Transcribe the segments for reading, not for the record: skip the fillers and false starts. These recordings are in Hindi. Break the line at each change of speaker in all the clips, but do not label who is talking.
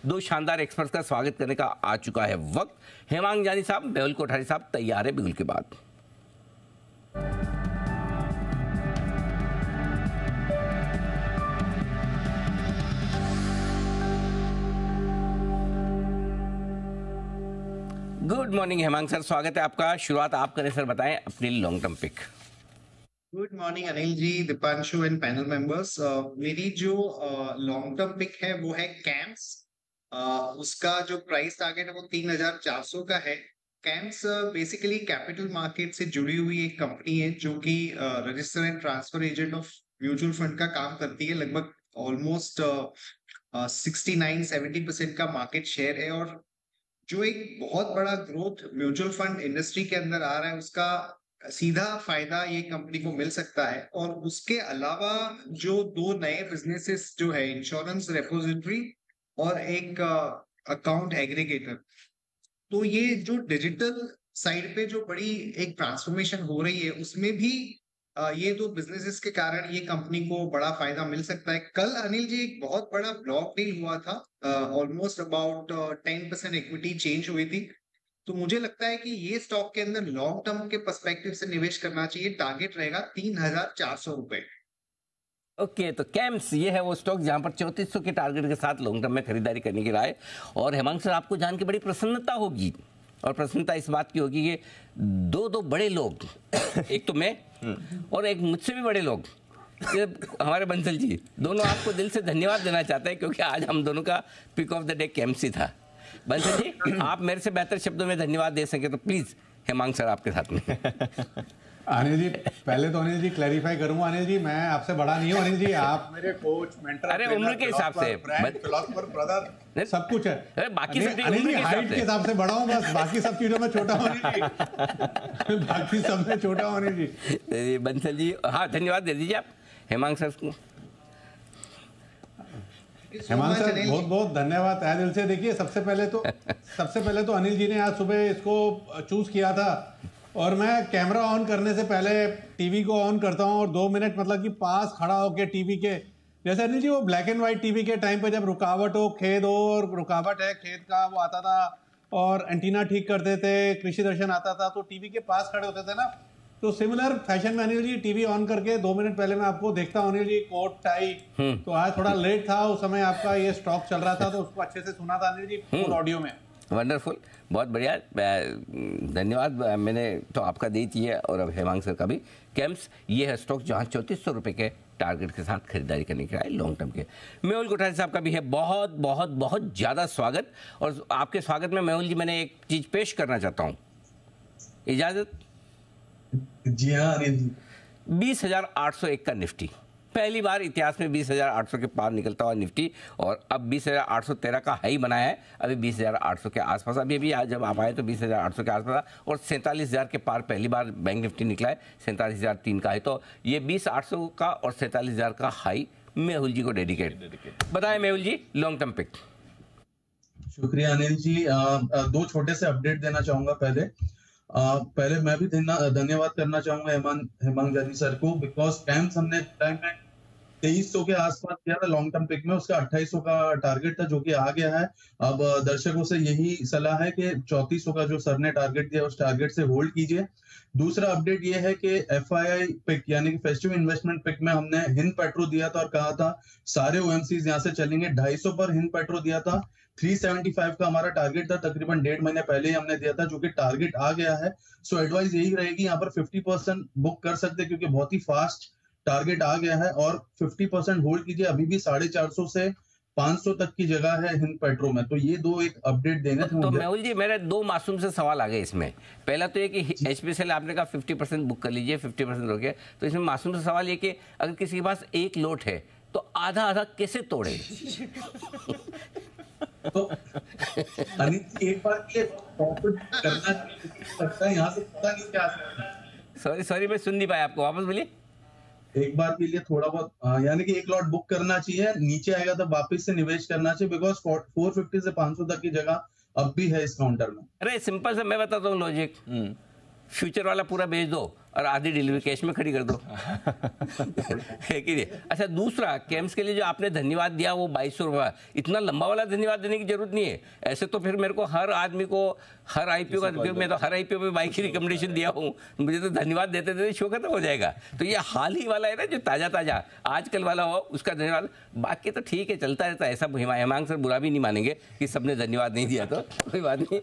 दो शानदार एक्सपर्ट्स का स्वागत करने का आ चुका है वक्त। हेमांग जानी साहब, मेहुल कोठारी साहब तैयार है बिगुल के बाद। गुड मॉर्निंग हेमांग सर, स्वागत है आपका। शुरुआत आप करें सर, बताएं अपनी long term pick.
Good morning Anil ji, Deepanshu and panel members. मेरी जो लॉन्ग टर्म पिक है वो है कैम्स। उसका जो प्राइस टारगेट है वो 3,400 का है। कैम्स बेसिकली कैपिटल मार्केट से जुड़ी हुई एक कंपनी है जो कि register and transfer agent of mutual fund का काम करती है। लगभग ऑलमोस्ट 69-70% का मार्केट शेयर है और जो एक बहुत बड़ा ग्रोथ म्यूचुअल फंड इंडस्ट्री के अंदर आ रहा है उसका सीधा फायदा ये कंपनी को मिल सकता है। और उसके अलावा जो दो नए बिजनेसेस जो है, इंश्योरेंस रेपोजिटरी और एक अकाउंट एग्रीगेटर, तो ये जो डिजिटल साइड पे जो बड़ी एक ट्रांसफॉर्मेशन हो रही है उसमें भी ये दो बिजनेसेस के कारण ये कंपनी को बड़ा फायदा मिल सकता है। कल अनिल जी एक बहुत बड़ा ब्लॉक डील हुआ था, ऑलमोस्ट अबाउट 10% इक्विटी चेंज हुई थी। तो मुझे लगता है कि ये स्टॉक के अंदर लॉन्ग टर्म के पर्सपेक्टिव से निवेश करना चाहिए। टारगेट रहेगा 3,400 रुपए।
ओके, तो कैम्स ये है वो स्टॉक जहां पर 3400 के टारगेट के साथ लॉन्ग टर्म में खरीदारी करने की राय। और हेमांग सर, आपको जान के बड़ी प्रसन्नता होगी, और प्रसन्नता इस बात की होगी कि दो बड़े लोग एक तो मैं और एक मुझसे भी बड़े लोग, ये हमारे बंसल जी, दोनों आपको दिल से धन्यवाद देना चाहते हैं क्योंकि आज हम दोनों का pick of the day CAMS ही था। बंसल जी, आप मेरे से बेहतर शब्दों में धन्यवाद दे सके तो प्लीज हेमांग सर आपके साथ में।
अनिल जी, पहले तो अनिल जी क्लैरिफाई करूंगा, अनिल जी मैं आपसे बड़ा नहीं हूं। अनिल जी आप मेरे कोच, मेंटर,
अरे उम्र के हिसाब से,
फिलोसोफर, ब्रदर, सब कुछ है।
अरे बाकी सब
अनिल जी हाइट के हिसाब से बड़ा हूं, बस बाकी सब चीजों में छोटा हूं अनिल जी। बाकी सब में छोटा हूं अनिल जी।
बंसल जी, हाँ धन्यवाद दे दीजिए आप हेमांग सर को।
हेमांग सर बहुत बहुत धन्यवाद तहे दिल से। देखिए सबसे पहले तो अनिल जी ने आज सुबह इसको चूज किया था और मैं कैमरा ऑन करने से पहले टीवी को ऑन करता हूं और 2 मिनट मतलब कि पास खड़ा होकर टीवी के, जैसे अनिल जी वो ब्लैक एंड व्हाइट टीवी के टाइम पे जब रुकावट हो, खेद हो और रुकावट है खेत का, वो आता था और एंटीना ठीक करते थे, कृषि दर्शन आता था तो टीवी के पास खड़े होते थे ना, तो सिमिलर फैशन में अनिल जी टीवी ऑन करके 2 मिनट पहले मैं आपको देखता हूं अनिल जी, कोट टाई। तो आज थोड़ा लेट था, उस समय आपका ये स्टॉक चल रहा था तो उसको अच्छे से सुना था अनिल जी फुल ऑडियो में।
वंडरफुल, बहुत बढ़िया, धन्यवाद। मैंने तो आपका दी थी है और अब हेमांग सर का भी। कैम्स ये है स्टॉक जहां 3400 रुपए के टारगेट के साथ खरीदारी करने के लिए लॉन्ग टर्म के। मेहुल कोठारी साहब का भी है बहुत बहुत बहुत ज़्यादा स्वागत। और आपके स्वागत में मेहुल जी मैंने एक चीज़ पेश करना चाहता हूँ, इजाज़त?
जी हाँ अनिल जी।
20,801 का निफ्टी, पहली बार इतिहास में 20,800 के पार निकलता हुआ निफ्टी, और अब 20,813 का हाई बनाया है। अभी 20,800 के आसपास, अभी आज जब आप आए तो 20,800 के आसपास, और 47,000 के पार पहली बार बैंक निफ्टी निकला है। 47,003 का है, तो ये 20,800 का और 47,000 का हाई मेहुल जी को डेडिकेट। बताएं मेहुल जी, लॉन्ग टर्म पिक।
शुक्रिया अनिल जी। 2 छोटे से अपडेट देना चाहूंगा। पहले मैं भी धन्यवाद करना चाहूंगा हेमांग जानी सर को, बिकॉज कैम्स हमने टाइम में 2300 के आसपास किया था लॉन्ग टर्म पिक में, उसका 2800 का टारगेट था जो कि आ गया है। अब दर्शकों से यही सलाह है कि 3400 का जो सर ने टारगेट दिया उस टारगेट से होल्ड कीजिए। दूसरा अपडेट ये है कि FII पिक यानी कि फेस्टिव इन्वेस्टमेंट पिक में हमने हिंद पेट्रो दिया था और कहा था सारे OMCs यहाँ से चलेंगे। 250 पर हिंद पेट्रो दिया था, 375 का हमारा टारगेट था, तकरीबन 1.5 महीने पहले ही हमने दिया था, जो कि टारगेट आ गया है। सो एडवाइस यही रहेगी, यहाँ पर 50% बुक कर सकते क्योंकि बहुत ही फास्ट टारगेट आ गया है, और 50% होल्ड कीजिए। अभी भी 450 से 500 तक की जगह है हिंद पेट्रो में। तो ये दो एक अपडेट देने थे।
तो मेहुल जी मेरे 2 मासूम से सवाल आ गए इसमें। पहला तो ये कि HPCL आपने कहा 50% बुक कर लीजिए, 50% रोके, तो इसमें मासूम से सवाल ये कि अगर किसी के पास एक लोट है तो आधा आधा कैसे तोड़े?
तो एक बार के प्रॉफिट करना सकता है, यहाँ से पता नहीं क्या।
सॉरी मैं सुन नहीं पाया आपको, वापस बोलिए।
एक बार के लिए थोड़ा बहुत यानी कि एक लॉट बुक करना चाहिए, नीचे आएगा तो वापस से निवेश करना चाहिए, बिकॉज 450 से 500 तक की जगह अब भी है इस काउंटर में।
अरे सिंपल से मैं बताता हूँ लॉजिक। फ्यूचर वाला पूरा बेच दो, और आधी डिलीवरी कैश में खड़ी कर दो। है कि नहीं? अच्छा, दूसरा कैम्स के लिए जो आपने धन्यवाद दिया वो 2200 रुपये, इतना लंबा वाला धन्यवाद देने की जरूरत नहीं है। ऐसे तो फिर मेरे को हर आदमी को हर आईपीओ का, मैं तो हर आईपीओ पे बाइक की रिकमेंडेशन दिया हूँ, मुझे तो धन्यवाद देते देते शो खत्म हो जाएगा। तो ये हाल ही वाला है ना जो ताज़ा ताज़ा आजकल वाला हो, उसका धन्यवाद। बाकी तो ठीक है, चलता रहता है। ऐसा हेमांग सर बुरा भी नहीं मानेंगे कि सबने धन्यवाद नहीं दिया, तो कोई बात नहीं।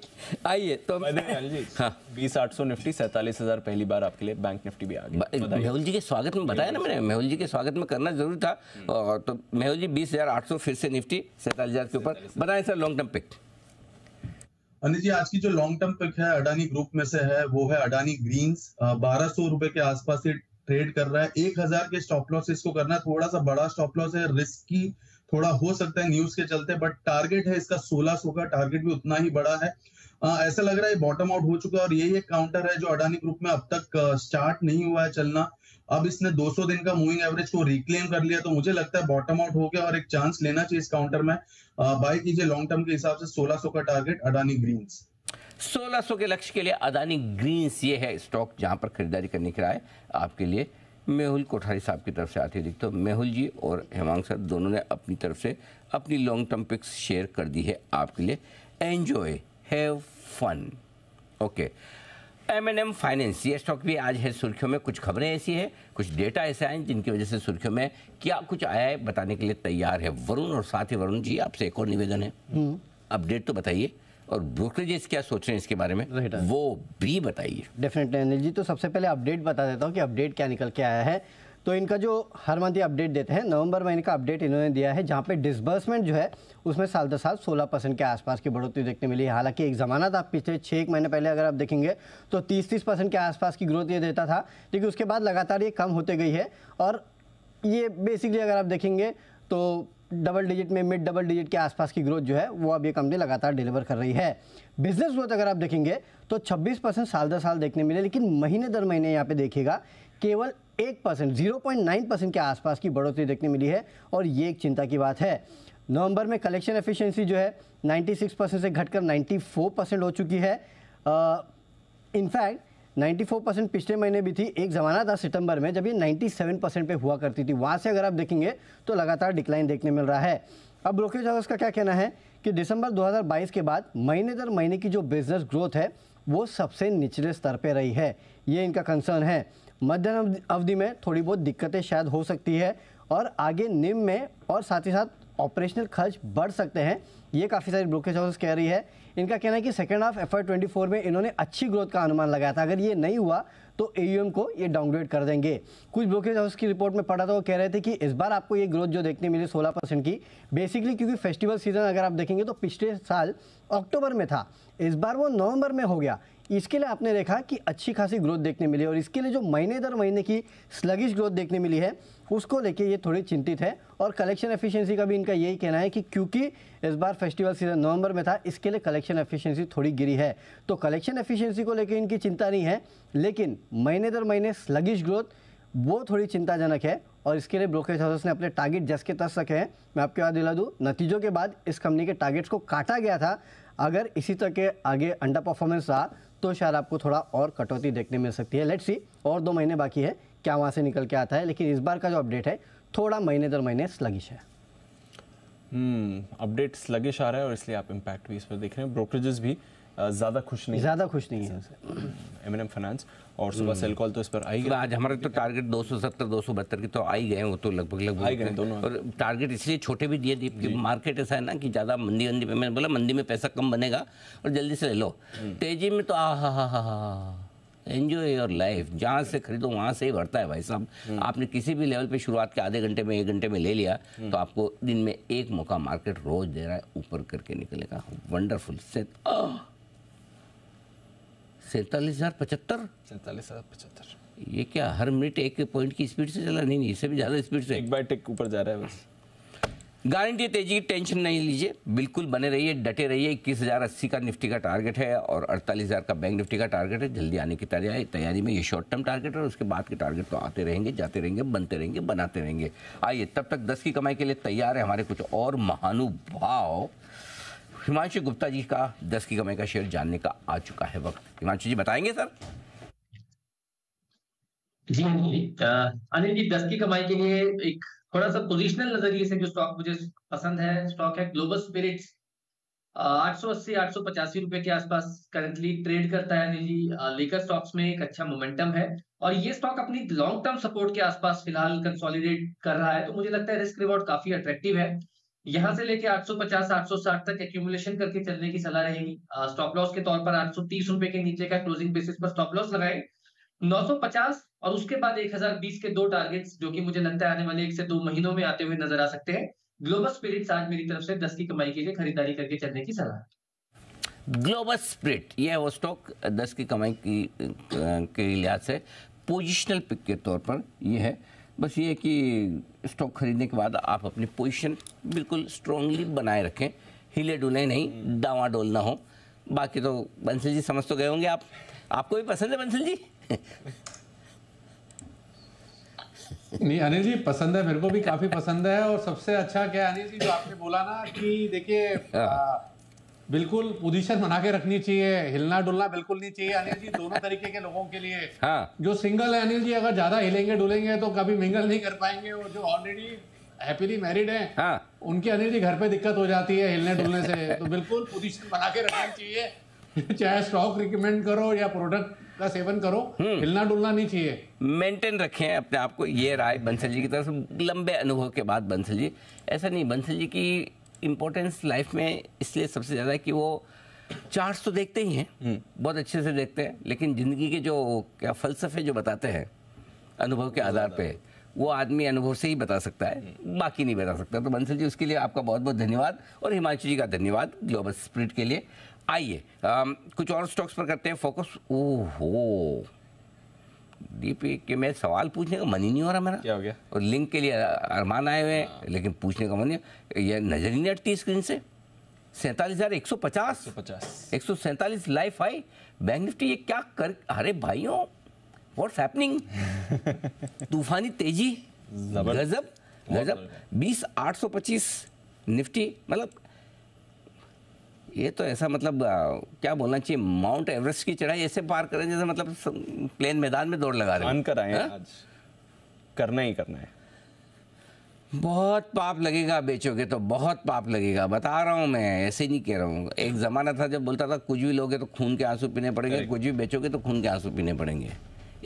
आइए तो
हाँ, 20,800 निफ्टी 47,000 पहली बार आपके लिए, बैंक निफ्टी भी आ गई।
मेहुल जी के स्वागत में बताया ना मैंने, मेहुल जी के स्वागत में करना जरूरी था। और तो मेहुल जी 20,800 फिर से निफ्टी 47,000 के ऊपर। बताएं sir long term pick.
Anil ji, आज की जो लॉन्ग टर्म पिक है अडानी ग्रुप में से है, वो है अडानी ग्रीन्स। 1200 रुपए के आसपास से ट्रेड कर रहा है। 1000 के स्टॉप लॉस इसको करना है, थोड़ा सा बड़ा स्टॉप लॉस है, रिस्की थोड़ा हो सकता है न्यूज के चलते, बट टारगेट है इसका 1600 का, टारगेट भी उतना ही बड़ा है। ऐसा लग रहा है बॉटम आउट हो चुका है और यही एक काउंटर है जो अडानी ग्रुप में अब तक स्टार्ट नहीं हुआ है चलना। अब इसने 200 दिन का मूविंग एवरेज को रिक्लेम कर लिया, तो मुझे लगता है बॉटम आउट हो गया और एक चांस लेना चाहिए इस काउंटर में। बाय कीजिए लॉन्ग टर्म के हिसाब से 1600 का टारगेट अडानी ग्रीन्स।
1600 के लक्ष्य के लिए अडानी ग्रीन्स ये है स्टॉक जहां पर खरीदारी करने के लिए आपके लिए मेहुल कोठारी साहब की तरफ से आती है। दिखते मेहुल जी और हेमांग सर दोनों ने अपनी तरफ से अपनी लॉन्ग टर्म पिक्स शेयर कर दी है आपके लिए। Enjoy, have fun. Okay, M&M finance ये स्टॉक भी आज है सुर्खियों में। कुछ खबरें ऐसी है, कुछ डेटा ऐसे आए जिनकी वजह से सुर्खियों में क्या कुछ आया है बताने के लिए तैयार है वरुण। और साथ ही वरुण जी आपसे एक और निवेदन है, अपडेट तो बताइए और ब्रोकरेजेस क्या सोच रहे हैं इसके बारे में वो भी बताइए।
डेफिनेटली अनिल जी, तो सबसे पहले अपडेट बता देता हूँ कि अपडेट क्या निकल के आया है। तो इनका जो हर मंथ अपडेट देते हैं, नवंबर महीने का अपडेट इन्होंने दिया है, जहाँ पे डिसबर्समेंट जो है उसमें साल दर साल 16% के आसपास की बढ़ोतरी देखने मिली है। हालांकि एक ज़माना था पिछले 6 महीने पहले अगर आप देखेंगे तो 30% के आसपास की ग्रोथ ये देता था, लेकिन उसके बाद लगातार ये कम होते गई है। और ये बेसिकली अगर आप देखेंगे तो डबल डिजिट में, मिड डबल डिजिट के आसपास की ग्रोथ जो है वो अब ये कंपनी लगातार डिलीवर कर रही है। बिजनेस ग्रोथ अगर आप देखेंगे तो 26% साल दर साल देखने मिले, लेकिन महीने दर महीने यहाँ पे देखिएगा केवल 1%, 0.9% के आसपास की बढ़ोतरी देखने मिली है। और ये एक चिंता की बात है। नवंबर में कलेक्शन एफिशिएंसी जो है 96% से घटकर 94% हो चुकी है। इनफैक्ट 94% पिछले महीने भी थी। एक ज़माना था सितंबर में जब ये 97% पे हुआ करती थी, वहाँ से अगर आप देखेंगे तो लगातार डिक्लाइन देखने मिल रहा है। अब ब्रोकरेज हाउस का क्या कहना है कि दिसंबर 2022 के बाद महीने दर महीने की जो बिजनेस ग्रोथ है वो सबसे निचले स्तर पे रही है, ये इनका कंसर्न है। मध्यम अवधि में थोड़ी बहुत दिक्कतें शायद हो सकती है और आगे निम्न में और साथ ही साथ ऑपरेशनल खर्च बढ़ सकते हैं, ये काफ़ी सारी ब्रोकरेज हाउस कह रही है। इनका कहना है कि सेकेंड हाफ FY24 में इन्होंने अच्छी ग्रोथ का अनुमान लगाया था, अगर ये नहीं हुआ तो AUM को ये डाउनग्रेड कर देंगे। कुछ ब्रोकरेज हाउस की रिपोर्ट में पढ़ा था, वो कह रहे थे कि इस बार आपको ये ग्रोथ जो देखने मिली 16% की, बेसिकली क्योंकि फेस्टिवल सीजन अगर आप देखेंगे तो पिछले साल अक्टूबर में था, इस बार वो नवंबर में हो गया। इसके लिए आपने देखा कि अच्छी खासी ग्रोथ देखने मिली और इसके लिए जो महीने दर महीने की स्लगिश ग्रोथ देखने मिली है उसको लेके ये थोड़ी चिंतित है। और कलेक्शन एफिशिएंसी का भी इनका यही कहना है कि क्योंकि इस बार फेस्टिवल सीजन नवंबर में था, इसके लिए कलेक्शन एफिशिएंसी थोड़ी गिरी है। तो कलेक्शन एफिशिएंसी को लेके इनकी चिंता नहीं है, लेकिन महीने दर महीने स्लगिश ग्रोथ वो थोड़ी चिंताजनक है। और इसके लिए ब्रोकरेज हाउस ने अपने टारगेट जस के तस रखे हैं। मैं आपको याद दिला दूँ, नतीजों के बाद इस कंपनी के टारगेट्स को काटा गया था। अगर इसी तरह के आगे अंडर परफॉर्मेंस रहा तो शायद आपको थोड़ा और कटौती देखने मिल सकती है। लेट्स सी, और 2 महीने बाकी है, क्या वहाँ से निकल के आता है। लेकिन इस बार का जो अपडेट है थोड़ा महीने दर महीने स्लगिश है।
अपडेट स्लगिश आ रहा है और इसलिए आप इम्पैक्ट भी इस पर देख रहे हैं। ब्रोकरेजेस भी ज़्यादा खुश नहीं है M&M फाइनेंस। और सुबह सेल कॉल तो इस पर आई गई।
आज हमारे तो टारगेट 270 272 की तो आ ही गए, वो तो लगभग
आ गए दोनों।
और टारगेट इसलिए छोटे भी दिए कि मार्केट ऐसा है ना कि ज़्यादा मंदी पे, मैंने बोला मंदी में पैसा कम बनेगा और जल्दी से ले लो। तेजी में तो एंजॉय योर लाइफ, जहाँ से खरीदो वहाँ से ही बढ़ता है भाई साहब। आपने किसी भी लेवल पे शुरुआत के आधे घंटे में 1 घंटे में ले लिया तो आपको दिन में एक मौका मार्केट रोज दे रहा है, ऊपर करके निकलेगा। वंडरफुल। 47,075 ये क्या हर मिनट 1 पॉइंट की स्पीड से चला? नहीं, इससे भी ज़्यादा स्पीड से,
एक बार टिक ऊपर जा रहा है बस।
गारंटी तेजी की टेंशन नहीं लीजिए, बिल्कुल बने रहिए, डटे रहिए। 21,080 का निफ्टी का टारगेट है और 48,000 का बैंक निफ्टी का टारगेट है। जल्दी आने की तैयारी में। ये शॉर्ट टर्म टारगेट है और उसके बाद के टारगेट तो आते रहेंगे, जाते रहेंगे, बनते रहेंगे, बनाते रहेंगे। आइए, तब तक 10 की कमाई के लिए तैयार है हमारे कुछ और महानुभाव। हिमांशु गुप्ता जी का 10 की कमाई का शेयर जानने का आ चुका है वक्त। हिमांशु जी बताएंगे सर?
जी अनिल जी, अनिल जी 10 की कमाई के लिए एक थोड़ा सा पोजिशनल नजरिए से जो स्टॉक मुझे पसंद है, स्टॉक है ग्लोबल स्पिरिट्स। 880 885 रुपए के आसपास करंटली ट्रेड करता है अनिल जी। लेकर स्टॉक्स में एक अच्छा मोमेंटम है और ये स्टॉक अपनी लॉन्ग टर्म सपोर्ट के आसपास फिलहाल कंसोलिडेट कर रहा है, तो मुझे लगता है रिस्क रिवॉर्ड काफी अट्रैक्टिव है। यहाँ से लेके 850 860 तक एक्यूमुलेशन करके चलने की सलाह रहेगी। स्टॉप लॉस के तौर पर 830 रुपए के नीचे का क्लोजिंग बेसिस पर स्टॉप लॉस लगाए, 950 और उसके बाद 1020 के दो टारगेट्स जो कि मुझे लगता है आने वाले 1 से 2 महीनों में आते हुए नजर आ सकते हैं। ग्लोबल स्पिरिट्स आज मेरी तरफ से 10 की कमाई के लिए खरीदारी करके चलने की सलाह है।
ग्लोबल स्प्रिट ये है वो स्टॉक 10 की कमाई के लिहाज से पोजिशनल पिक के तौर पर ये है। बस ये कि स्टॉक खरीदने के बाद आप अपनी पोजीशन बिल्कुल स्ट्रांगली बनाए रखें, हिले डुले नहीं, डावाडोल ना हो। बाकी तो बंसल जी समझ तो गए होंगे आप, आपको भी पसंद है बंसल जी?
नहीं अनिल जी पसंद है, मेरे को भी काफी पसंद है। और सबसे अच्छा क्या है अनिल जी जो आपने बोला ना कि देखिए बिल्कुल पोजीशन बना के रखनी चाहिए, हिलना डुलना बिल्कुल नहीं चाहिए अनिल जी, दोनों तरीके के लोगों के लिए।
हाँ।
जो सिंगल है अनिल जी अगर ज्यादा हिलेंगे डुलेंगे तो कभी मिंगल नहीं कर पाएंगे, और जो ऑलरेडी हैप्पीली मैरिड हैं
हाँ।
उनके अनिल जी घर पे दिक्कत हो जाती है हिलने डुलने से। तो बिल्कुल पोजीशन बना के रखनी चाहिए, चाहे स्टॉक रिकमेंड करो या प्रोडक्ट का सेवन करो, हिलना डुलना नहीं चाहिए,
मेंटेन रखें अपने आप को। ये राय बंसल जी की तरफ से लंबे अनुभव के बाद। बंसल जी ऐसा नहीं, बंसल जी की इम्पोर्टेंस लाइफ में इसलिए सबसे ज़्यादा है कि वो चार्ट्स तो देखते ही हैं, बहुत अच्छे से देखते हैं, लेकिन ज़िंदगी के जो क्या फलसफे जो बताते हैं अनुभव के आधार पे, वो आदमी अनुभव से ही बता सकता है, बाकी नहीं बता सकता। तो बंसल जी उसके लिए आपका बहुत बहुत धन्यवाद, और हिमांशु जी का धन्यवाद ग्लोबल स्पिरिट के लिए। आइए कुछ और स्टॉक्स पर करते हैं फोकस। ओहो डीपी के मैं सवाल पूछने का मन ही नहीं हो रहा मेरा।
क्या हो गया? और
लिंक के लिए अरमान आए हुए हैं, लेकिन पूछने का मन नहीं, ये नजर ही नहीं हटती स्क्रीन से। 47,150 147 लाइफ हाई बैंक निफ्टी, ये क्या कर, अरे भाइयों व्हाट्स हैपनिंग? तूफानी तेजी, गजब गजब। 20,825 निफ्टी, मतलब ये तो ऐसा मतलब क्या बोलना चाहिए, माउंट एवरेस्ट की चढ़ाई ऐसे पार करें जैसे मतलब प्लेन मैदान में दौड़ लगा रहे हैं।
कर आए हैं आज, करना ही करना है।
बहुत पाप लगेगा बेचोगे तो, बहुत पाप लगेगा, बता रहा हूँ मैं, ऐसे नहीं कह रहा हूँ। एक ज़माना था जब बोलता था कुछ भी लोगे तो खून के आंसू पीने पड़ेंगे, कुछ भी बेचोगे तो खून के आंसू पीने पड़ेंगे।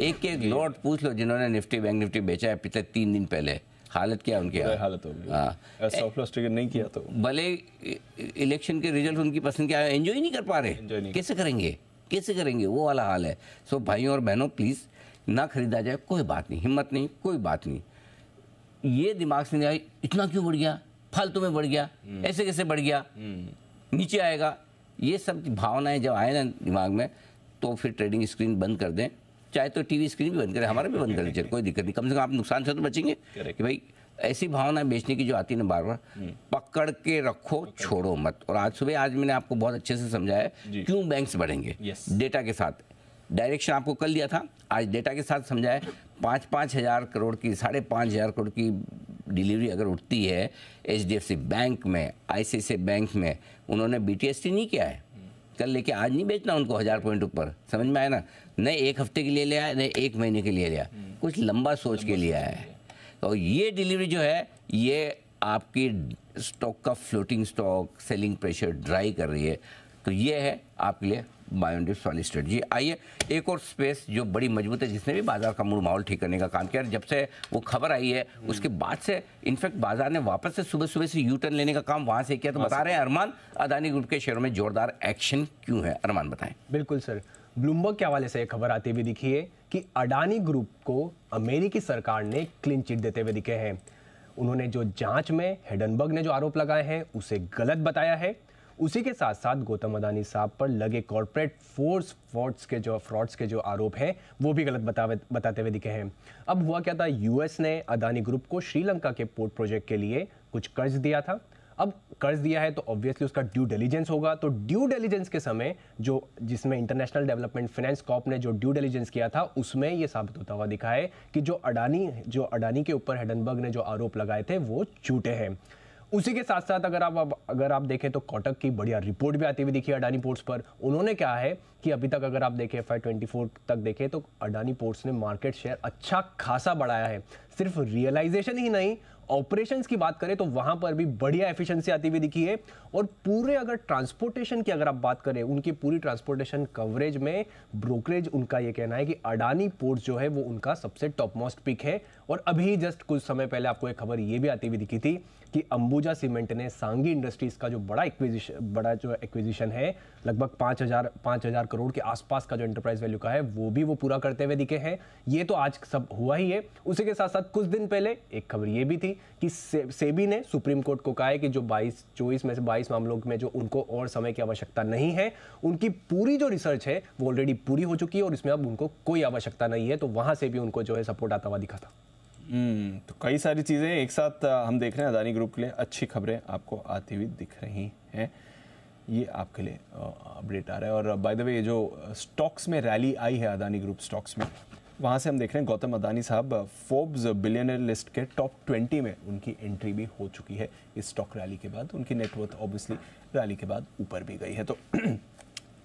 एक एक लॉट पूछ लो जिन्होंने निफ्टी बैंक निफ्टी बेचा है पिछले 3 दिन पहले, हालत क्या उनकी?
हालत हो गई। हाँ, स्टॉप लॉस ट्रिगर नहीं किया तो
भले इलेक्शन के रिजल्ट उनकी पसंद क्या है, एंजॉय नहीं कर पा रहे, कैसे करेंगे, कैसे करेंगे, वो वाला हाल है। सो भाइयों और बहनों प्लीज़ ना खरीदा जाए, कोई बात नहीं, हिम्मत नहीं, कोई बात नहीं। ये दिमाग से नहीं आए इतना क्यों बढ़ गया, फालतू में बढ़ गया, ऐसे कैसे बढ़ गया, नीचे आएगा, ये सब भावनाएं जब आए ना दिमाग में तो फिर ट्रेडिंग स्क्रीन बंद कर दें, चाहे तो टीवी स्क्रीन भी बंद करें, हमारा भी बंद कर दीजिए, कोई दिक्कत नहीं, कम से कम आप नुकसान से तो बचेंगे। कि भाई ऐसी भावना बेचने की जो आती है ना बार बार, पकड़ के रखो, छोड़ो मत। और आज मैंने आपको बहुत अच्छे से समझाया क्यों बैंक्स बढ़ेंगे, डेटा के साथ डायरेक्शन आपको कल दिया था, आज डेटा के साथ समझाया। 5-5 हज़ार करोड़ की, 5.5 करोड़ की डिलीवरी अगर उठती है HDFC बैंक में, ICICI बैंक में, उन्होंने BTST नहीं किया है, कल लेके आज नहीं बेचना उनको 1000 पॉइंट ऊपर, समझ में आया ना? नहीं 1 हफ्ते के लिए लिया, नहीं 1 महीने के लिए लिया, कुछ लंबा सोच के लिया है। तो ये डिलीवरी जो है ये आपकी स्टॉक का floating stock selling pressure dry कर रही है, तो ये है आपके लिए बायोडिप्स वाली स्ट्रेटजी। आइए एक और स्पेस जो बड़ी मजबूत है, जिसने भी बाजार का मूड माहौल ठीक करने का काम किया, जब से वो खबर आई है उसके बाद से इनफैक्ट बाजार ने वापस से सुबह से यू टर्न लेने का काम वहां से किया। तो बता रहे हैं अरमान, अदानी ग्रुप के शेयरों में जोरदार एक्शन क्यों है, अरमान बताएं।
बिल्कुल सर, ब्लूमबर्ग के हवाले से एक खबर आती हुई दिखी है कि अडानी ग्रुप को अमेरिकी सरकार ने क्लीन चिट देते हुए दिखे हैं। उन्होंने जो जांच में हिडनबर्ग ने जो आरोप लगाए हैं उसे गलत बताया है। उसी के साथ साथ गौतम अडानी साहब पर लगे कॉर्पोरेट फ्रॉड्स के जो आरोप हैं वो भी गलत बताते हुए दिखे हैं। अब हुआ क्या था, यूएस ने अडानी ग्रुप को श्रीलंका के पोर्ट प्रोजेक्ट के लिए कुछ कर्ज दिया था। अब कर्ज दिया है तो ऑब्वियसली उसका ड्यू डिलीजेंस होगा। तो ड्यू डिलीजेंस के समय जिसमें इंटरनेशनल डेवलपमेंट फाइनेंस कॉर्प ने जो ड्यू डिलीजेंस किया था उसमें ये साबित होता हुआ दिखा है कि जो अडानी के ऊपर हिडनबर्ग ने जो आरोप लगाए थे वो झूठे हैं। उसी के साथ साथ अगर आप देखें तो कोटक की बढ़िया रिपोर्ट भी आती हुई दिखी अडानी पोर्ट्स पर। उन्होंने कहा है कि अभी तक अगर आप देखें FY24 तक देखें तो अडानी पोर्ट्स ने मार्केट शेयर अच्छा खासा बढ़ाया है। सिर्फ रियलाइजेशन ही नहीं, ऑपरेशंस की बात करें तो वहां पर भी बढ़िया एफिशिएंसी आती हुई दिखी है। और पूरे अगर ट्रांसपोर्टेशन की अगर आप बात करें, उनकी पूरी ट्रांसपोर्टेशन कवरेज में ब्रोकरेज उनका ये कहना है कि अडानी पोर्ट्स जो है वो उनका सबसे टॉप मोस्ट पिक है। और अभी जस्ट कुछ समय पहले आपको एक खबर ये भी आती हुई दिखी थी कि अंबुजा सीमेंट ने सांगी इंडस्ट्रीज का जो बड़ा एक्विजिशन है, लगभग 5,000 करोड़ के आसपास का जो एंटरप्राइज वैल्यू का है, वो पूरा करते हुए दिखे हैं। ये तो आज सब हुआ ही है। उसी के साथ साथ कुछ दिन पहले एक खबर ये भी थी कि सेबी ने सुप्रीम कोर्ट को कहा है कि जो 24 में से 22 मामलों में जो उनको और समय की आवश्यकता नहीं है, उनकी पूरी जो रिसर्च है वो ऑलरेडी पूरी हो चुकी है और इसमें अब उनको कोई आवश्यकता नहीं है। तो वहां से भी उनको जो है सपोर्ट आता हुआ दिखा था।
तो कई सारी चीज़ें एक साथ हम देख रहे हैं। अदानी ग्रुप के लिए अच्छी खबरें आपको आती हुई दिख रही हैं। ये आपके लिए अपडेट आ रहा है। और बाय द वे, ये जो स्टॉक्स में रैली आई है अदानी ग्रुप स्टॉक्स में, वहाँ से हम देख रहे हैं गौतम अदानी साहब फोर्ब्स बिलियनर लिस्ट के टॉप 20 में उनकी एंट्री भी हो चुकी है इस स्टॉक रैली के बाद। उनकी नेटवर्थ ऑब्वियसली रैली के बाद ऊपर भी गई है। तो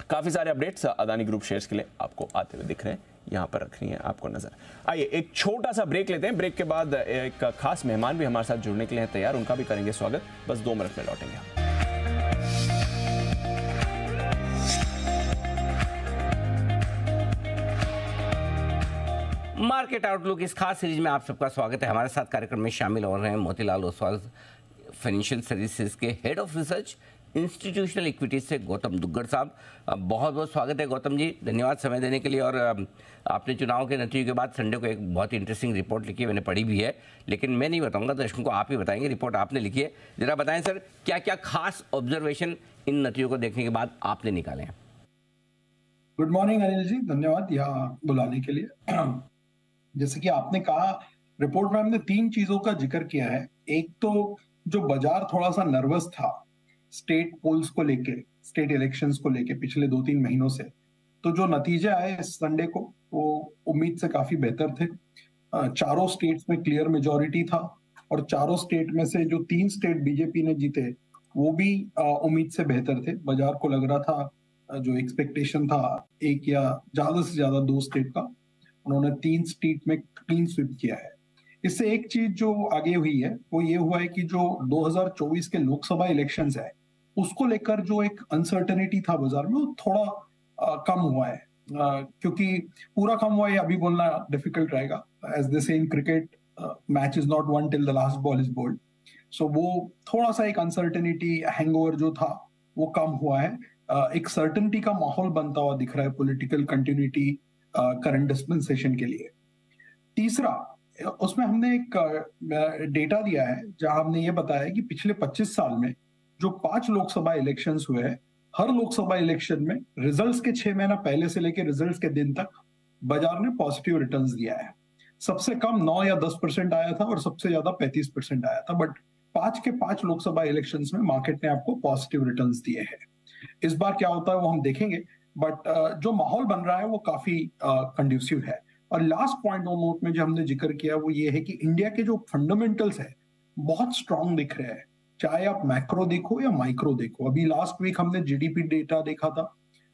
काफ़ी सारे अपडेट्स अदानी ग्रुप शेयर्स के लिए आपको आते हुए दिख रहे हैं, यहाँ पर रख रही है आपको नजर। आइए एक छोटा सा ब्रेक लेते हैं। ब्रेक के बाद एक खास मेहमान भी हमारे साथ जुड़ने के लिए हैं तैयार, उनका भी करेंगे स्वागत। बस 2 मिनट में लौटेंगे।
मार्केट आउटलुक इस खास सीरीज में आप सबका स्वागत है। हमारे साथ कार्यक्रम में शामिल हो रहे हैं मोतीलाल ओसवाल, फाइनेंशियल सर्विसेज के head of research institutional equities से गौतम दुग्गड़ साहब। बहुत बहुत स्वागत है गौतम जी, धन्यवाद समय देने के लिए। और आपने चुनाव के नतीजे के बाद संडे को एक बहुत ही इंटरेस्टिंग रिपोर्ट लिखी है, मैंने पढ़ी भी है, लेकिन मैं नहीं बताऊंगा, दर्शकों को आप ही बताएंगे। रिपोर्ट आपने लिखी है, जरा बताएं सर, क्या क्या खास ऑब्जर्वेशन इन नतीजों को देखने के बाद आपने निकाले हैं?
गुड मॉर्निंग अनिल जी, धन्यवाद यहाँ बुलाने के लिए। जैसे कि आपने कहा, रिपोर्ट में हमने 3 चीजों का जिक्र किया है। एक तो जो बाजार थोड़ा सा नर्वस था स्टेट पोल्स को लेके, स्टेट इलेक्शंस को लेके पिछले 2-3 महीनों से, तो जो नतीजे आए इस संडे को वो उम्मीद से काफी बेहतर थे। 4 स्टेट्स में क्लियर मेजॉरिटी था और 4 स्टेट में से जो 3 स्टेट बीजेपी ने जीते वो भी उम्मीद से बेहतर थे। बाजार को लग रहा था, जो एक्सपेक्टेशन था 1 या ज्यादा से ज्यादा 2 स्टेट का, उन्होंने 3 स्टेट में क्लीन स्वीप किया है। इससे एक चीज जो आगे हुई है वो ये हुआ है कि जो 2024 के लोकसभा इलेक्शंस है उसको लेकर जो एक अनसर्टेनिटी था बाजार में, वो थोड़ा कम हुआ है। क्योंकि पूरा कम हुआ है अभी बोलना डिफिकल्ट रहेगा। As they say in cricket, match is not won till the last ball is bowled. So वो थोड़ा सा एक अनसर्टेनिटी, हैंगओवर जो था वो कम हुआ है। एक सर्टेनिटी का माहौल बनता हुआ दिख रहा है, पॉलिटिकल कंटिन्यूटी करंट डिस्पेंसेशन के लिए। तीसरा, उसमें हमने एक डेटा दिया है जहां हमने ये बताया कि पिछले 25 साल में जो 5 लोकसभा इलेक्शंस हुए हैं, हर लोकसभा इलेक्शन में रिजल्ट्स के 6 महीना पहले से लेकर रिजल्ट्स के दिन तक बाजार ने पॉजिटिव रिटर्न्स दिया है। सबसे कम 9 या 10% आया था और सबसे ज्यादा 35% आया था, बट 5 के 5 लोकसभा इलेक्शंस में मार्केट ने आपको पॉजिटिव रिटर्न्स दिए हैं। इस बार क्या होता है वो हम देखेंगे, बट जो माहौल बन रहा है वो काफी कंड्यूसिव है। और लास्ट पॉइंट और नोट में जो हमने जिक्र किया वो ये है कि इंडिया के जो फंडामेंटल्स है बहुत स्ट्रांग दिख रहे हैं, चाहे आप मैक्रो देखो या माइक्रो देखो। अभी लास्ट वीक हमने जीडीपी डेटा देखा था।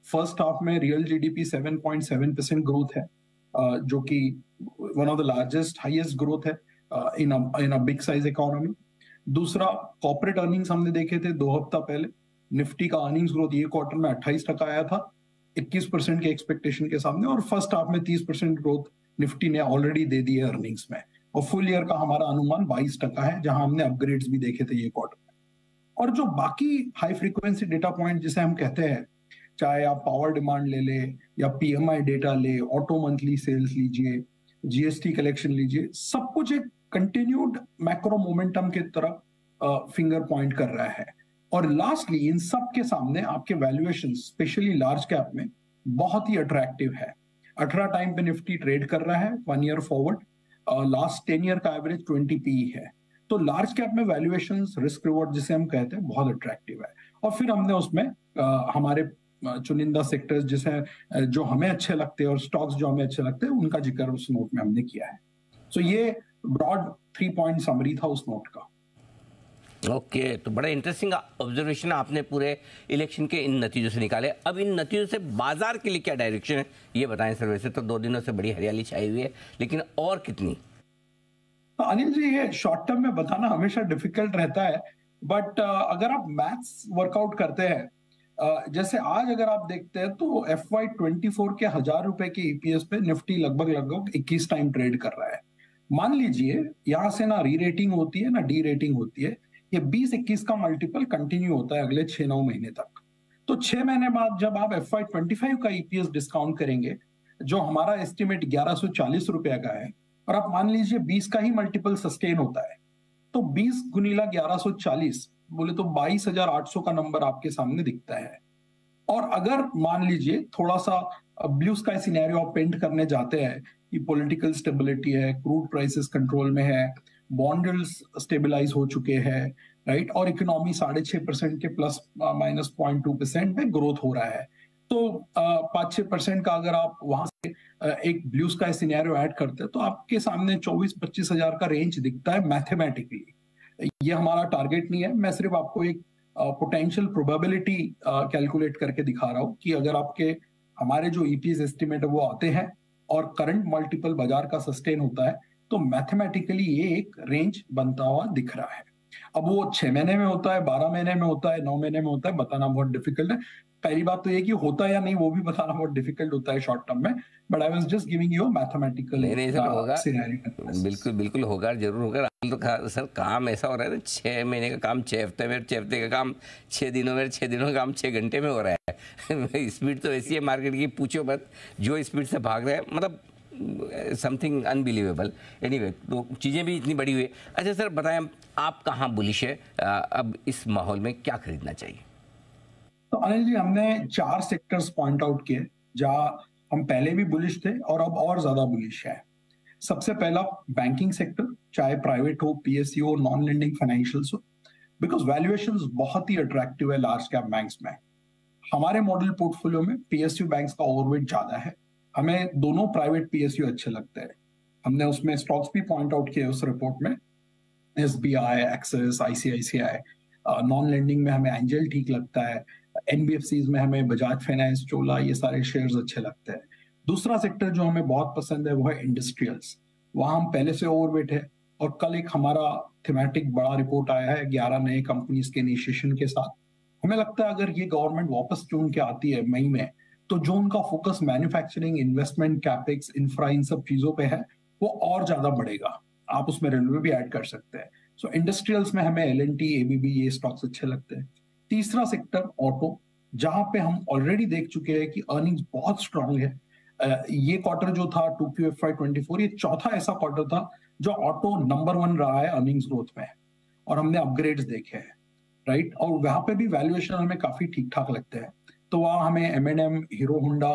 फर्स्ट हाफ में रियल जीडीपी 7.7% ग्रोथ है, जो कि one of the largest highest growth है इन अ बिग साइज इकोनॉमी। दूसरा, कॉर्पोरेट अर्निंग्स हमने देखे थे 2 हफ्ता पहले। निफ्टी का अर्निंग्स ग्रोथ ये क्वार्टर में 28% आया था, 21% के एक्सपेक्टेशन के सामने, और फर्स्ट हाफ में 30% ग्रोथ निफ्टी ने ऑलरेडी दे दी है अर्निंग्स में। और फुल ईयर का हमारा अनुमान 22% है, जहां हमने अपग्रेड्स भी देखे थे ये क्वार्टर में। और जो बाकी हाई फ्रीक्वेंसी डेटा पॉइंट जिसे हम कहते हैं, चाहे आप पावर डिमांड ले ले या पीएमआई डेटा ले, ऑटो मंथली सेल्स लीजिए, जीएसटी कलेक्शन लीजिए, सब कुछ एक कंटिन्यूड मैक्रो मोमेंटम की तरफ फिंगर पॉइंट कर रहा है। और लास्टली, इन सब के सामने आपके वैल्यूएशन स्पेशली लार्ज कैप में बहुत ही अट्रैक्टिव है। 18 टाइम पे निफ्टी ट्रेड कर रहा है 1 ईयर फॉरवर्ड, लास्ट 10 ईयर का एवरेज 20 PE है। तो लार्ज कैप में वैल्यूएशन, रिस्क रिवॉर्ड जिसे हम कहते हैं, बहुत अट्रैक्टिव है। और फिर हमने उसमें हमारे चुनिंदा सेक्टर्स जिसे जो हमें अच्छे लगते हैं और स्टॉक्स जो हमें अच्छे लगते हैं उनका जिक्र उस नोट में हमने किया है। सो ये ब्रॉड 3 पॉइंट समरी था उस नोट का।
ओके, तो बड़ा इंटरेस्टिंग ऑब्जर्वेशन आपने पूरे इलेक्शन के इन नतीजों से निकाले। अब इन नतीजों से बाजार के लिए क्या डायरेक्शन है ये बताएं सर। वैसे तो 2 दिनों से बड़ी हरियाली छाई हुई है, लेकिन और कितनी?
अनिल जी, ये शॉर्ट टर्म में बताना हमेशा डिफिकल्ट रहता है, बट अगर आप मैथ्स वर्कआउट करते हैं, जैसे आज अगर आप देखते हैं तो FY24 के 1000 रुपए के ईपीएस पे निफ्टी लगभग 21 टाइम ट्रेड कर रहा है। मान लीजिए यहां से ना री रेटिंग होती है ना डी रेटिंग होती है, ये 20-21 का मल्टीपल कंटिन्यू होता है अगले 6-9 महीने तक। तो 6 महीने बाद जब आप FY25 का ईपीएस डिस्काउंट करेंगे, जो हमारा एस्टिमेट 1140 रुपया का है, और आप मान लीजिए 20 का ही मल्टीपल सस्टेन होता है, तो 20 गुनीला 1140 बोले तो 22,800 का नंबर आपके सामने दिखता है। और अगर मान लीजिए थोड़ा सा ब्लू स्काई सिनेरियो आप पेंट करने जाते हैं कि पॉलिटिकल स्टेबिलिटी है, क्रूड प्राइसेस कंट्रोल में है, बॉन्ड यील्ड्स स्टेबलाइज हो चुके हैं, राइट, और इकोनॉमी 6.5% के प्लस माइनस 0.2% में ग्रोथ हो रहा है, तो 5-6% का अगर आप वहां से एक ब्लू स्काई सिनेरियो ऐड करते हैं तो आपके सामने 24-25 हजार का रेंज दिखता है मैथमेटिकली। ये हमारा टारगेट नहीं है, मैं सिर्फ आपको एक पोटेंशियल प्रोबेबिलिटी कैलकुलेट करके दिखा रहा हूं कि अगर आपके हमारे जो ईपीएस एस्टिमेट है वो आते हैं और करंट मल्टीपल बाजार का सस्टेन होता है, तो मैथमेटिकली ये एक रेंज बनता हुआ दिख रहा है। अब वो 6 महीने में होता है, 12 महीने में होता है, 9 महीने में होता है, बताना बहुत डिफिकल्ट है। पहली बात तो ये कि होता है या नहीं वो भी बताना बहुत डिफिकल्ट होता है शॉर्ट टर्म में, but I was just giving you mathematical
scenario. बिल्कुल बिल्कुल होगा, जरूर होगा। तो सर काम ऐसा हो रहा है ना, 6 महीने का काम 6 हफ्ते में, 6 हफ्ते का काम 6 दिनों में, 6 दिनों का काम 6 घंटे में हो रहा है। स्पीड तो ऐसी है मार्केट की, पूछो मत, जो स्पीड से भाग रहे हैं, मतलब समथिंग अनबिलीवेबल। एनीवे, तो चीज़ें भी इतनी बड़ी हुई। अच्छा सर बताएं, आप कहाँ बुलिश है, अब इस माहौल में क्या खरीदना चाहिए?
तो अनिल जी, हमने 4 सेक्टर्स पॉइंट आउट किए जहां हम पहले भी बुलिश थे और अब और ज्यादा बुलिश है। सबसे पहला बैंकिंग सेक्टर, चाहे प्राइवेट हो, पीएसयू हो, नॉन लेंडिंग फाइनेंशियल्स हो, बिकॉज वैल्यूएशंस बहुत ही अट्रैक्टिव है लार्ज कैप बैंक्स में। हमारे मॉडल पोर्टफोलियो में पीएसयू बैंक्स का ओवरवेट ज्यादा है, हमें दोनों प्राइवेट पीएसयू अच्छे लगते हैं। हमने उसमें स्टॉक्स भी पॉइंट आउट किए उस रिपोर्ट में, SBI, axis, ICICI. Non lending में हमें एंजल ठीक लगता है, एनबीएफसीज में हमें बजाज फाइनेंस, चोला, ये सारे शेयर्स अच्छे लगते हैं। दूसरा सेक्टर जो हमें बहुत पसंद है वो है इंडस्ट्रियल्स, वहां हम पहले से ओवरवेट है, और कल एक हमारा थीमेटिक बड़ा रिपोर्ट आया है 11 नए कंपनीज के इनिशिएशन के साथ। हमें लगता है अगर ये गवर्नमेंट वापस चुन के आती है मई में, तो जो उनका focus manufacturing, investment, capex, infra, इन सब चीजों पे है, वो और ज्यादा बढ़ेगा। आप उसमें रेलवे भी ऐड कर सकते हैं। सो इंडस्ट्रियल्स में हमें एलएनटी, एबीबी, ये स्टॉक्स अच्छे लगते हैं। तीसरा सेक्टर ऑटो, जहां पे हम ऑलरेडी देख चुके हैं कि अर्निंग्स बहुत स्ट्रांग है। ये क्वार्टर जो था 2Q FY24, ये चौथा ऐसा क्वार्टर था जो ऑटो नंबर 1 रहा है अर्निंग्स ग्रोथ में, और हमने अपग्रेड्स देखे हैं, राइट, और वहां पे भी वैल्यूएशन हमें काफी ठीक ठाक लगते हैं। तो वहां हमें M&M, हीरो होंडा,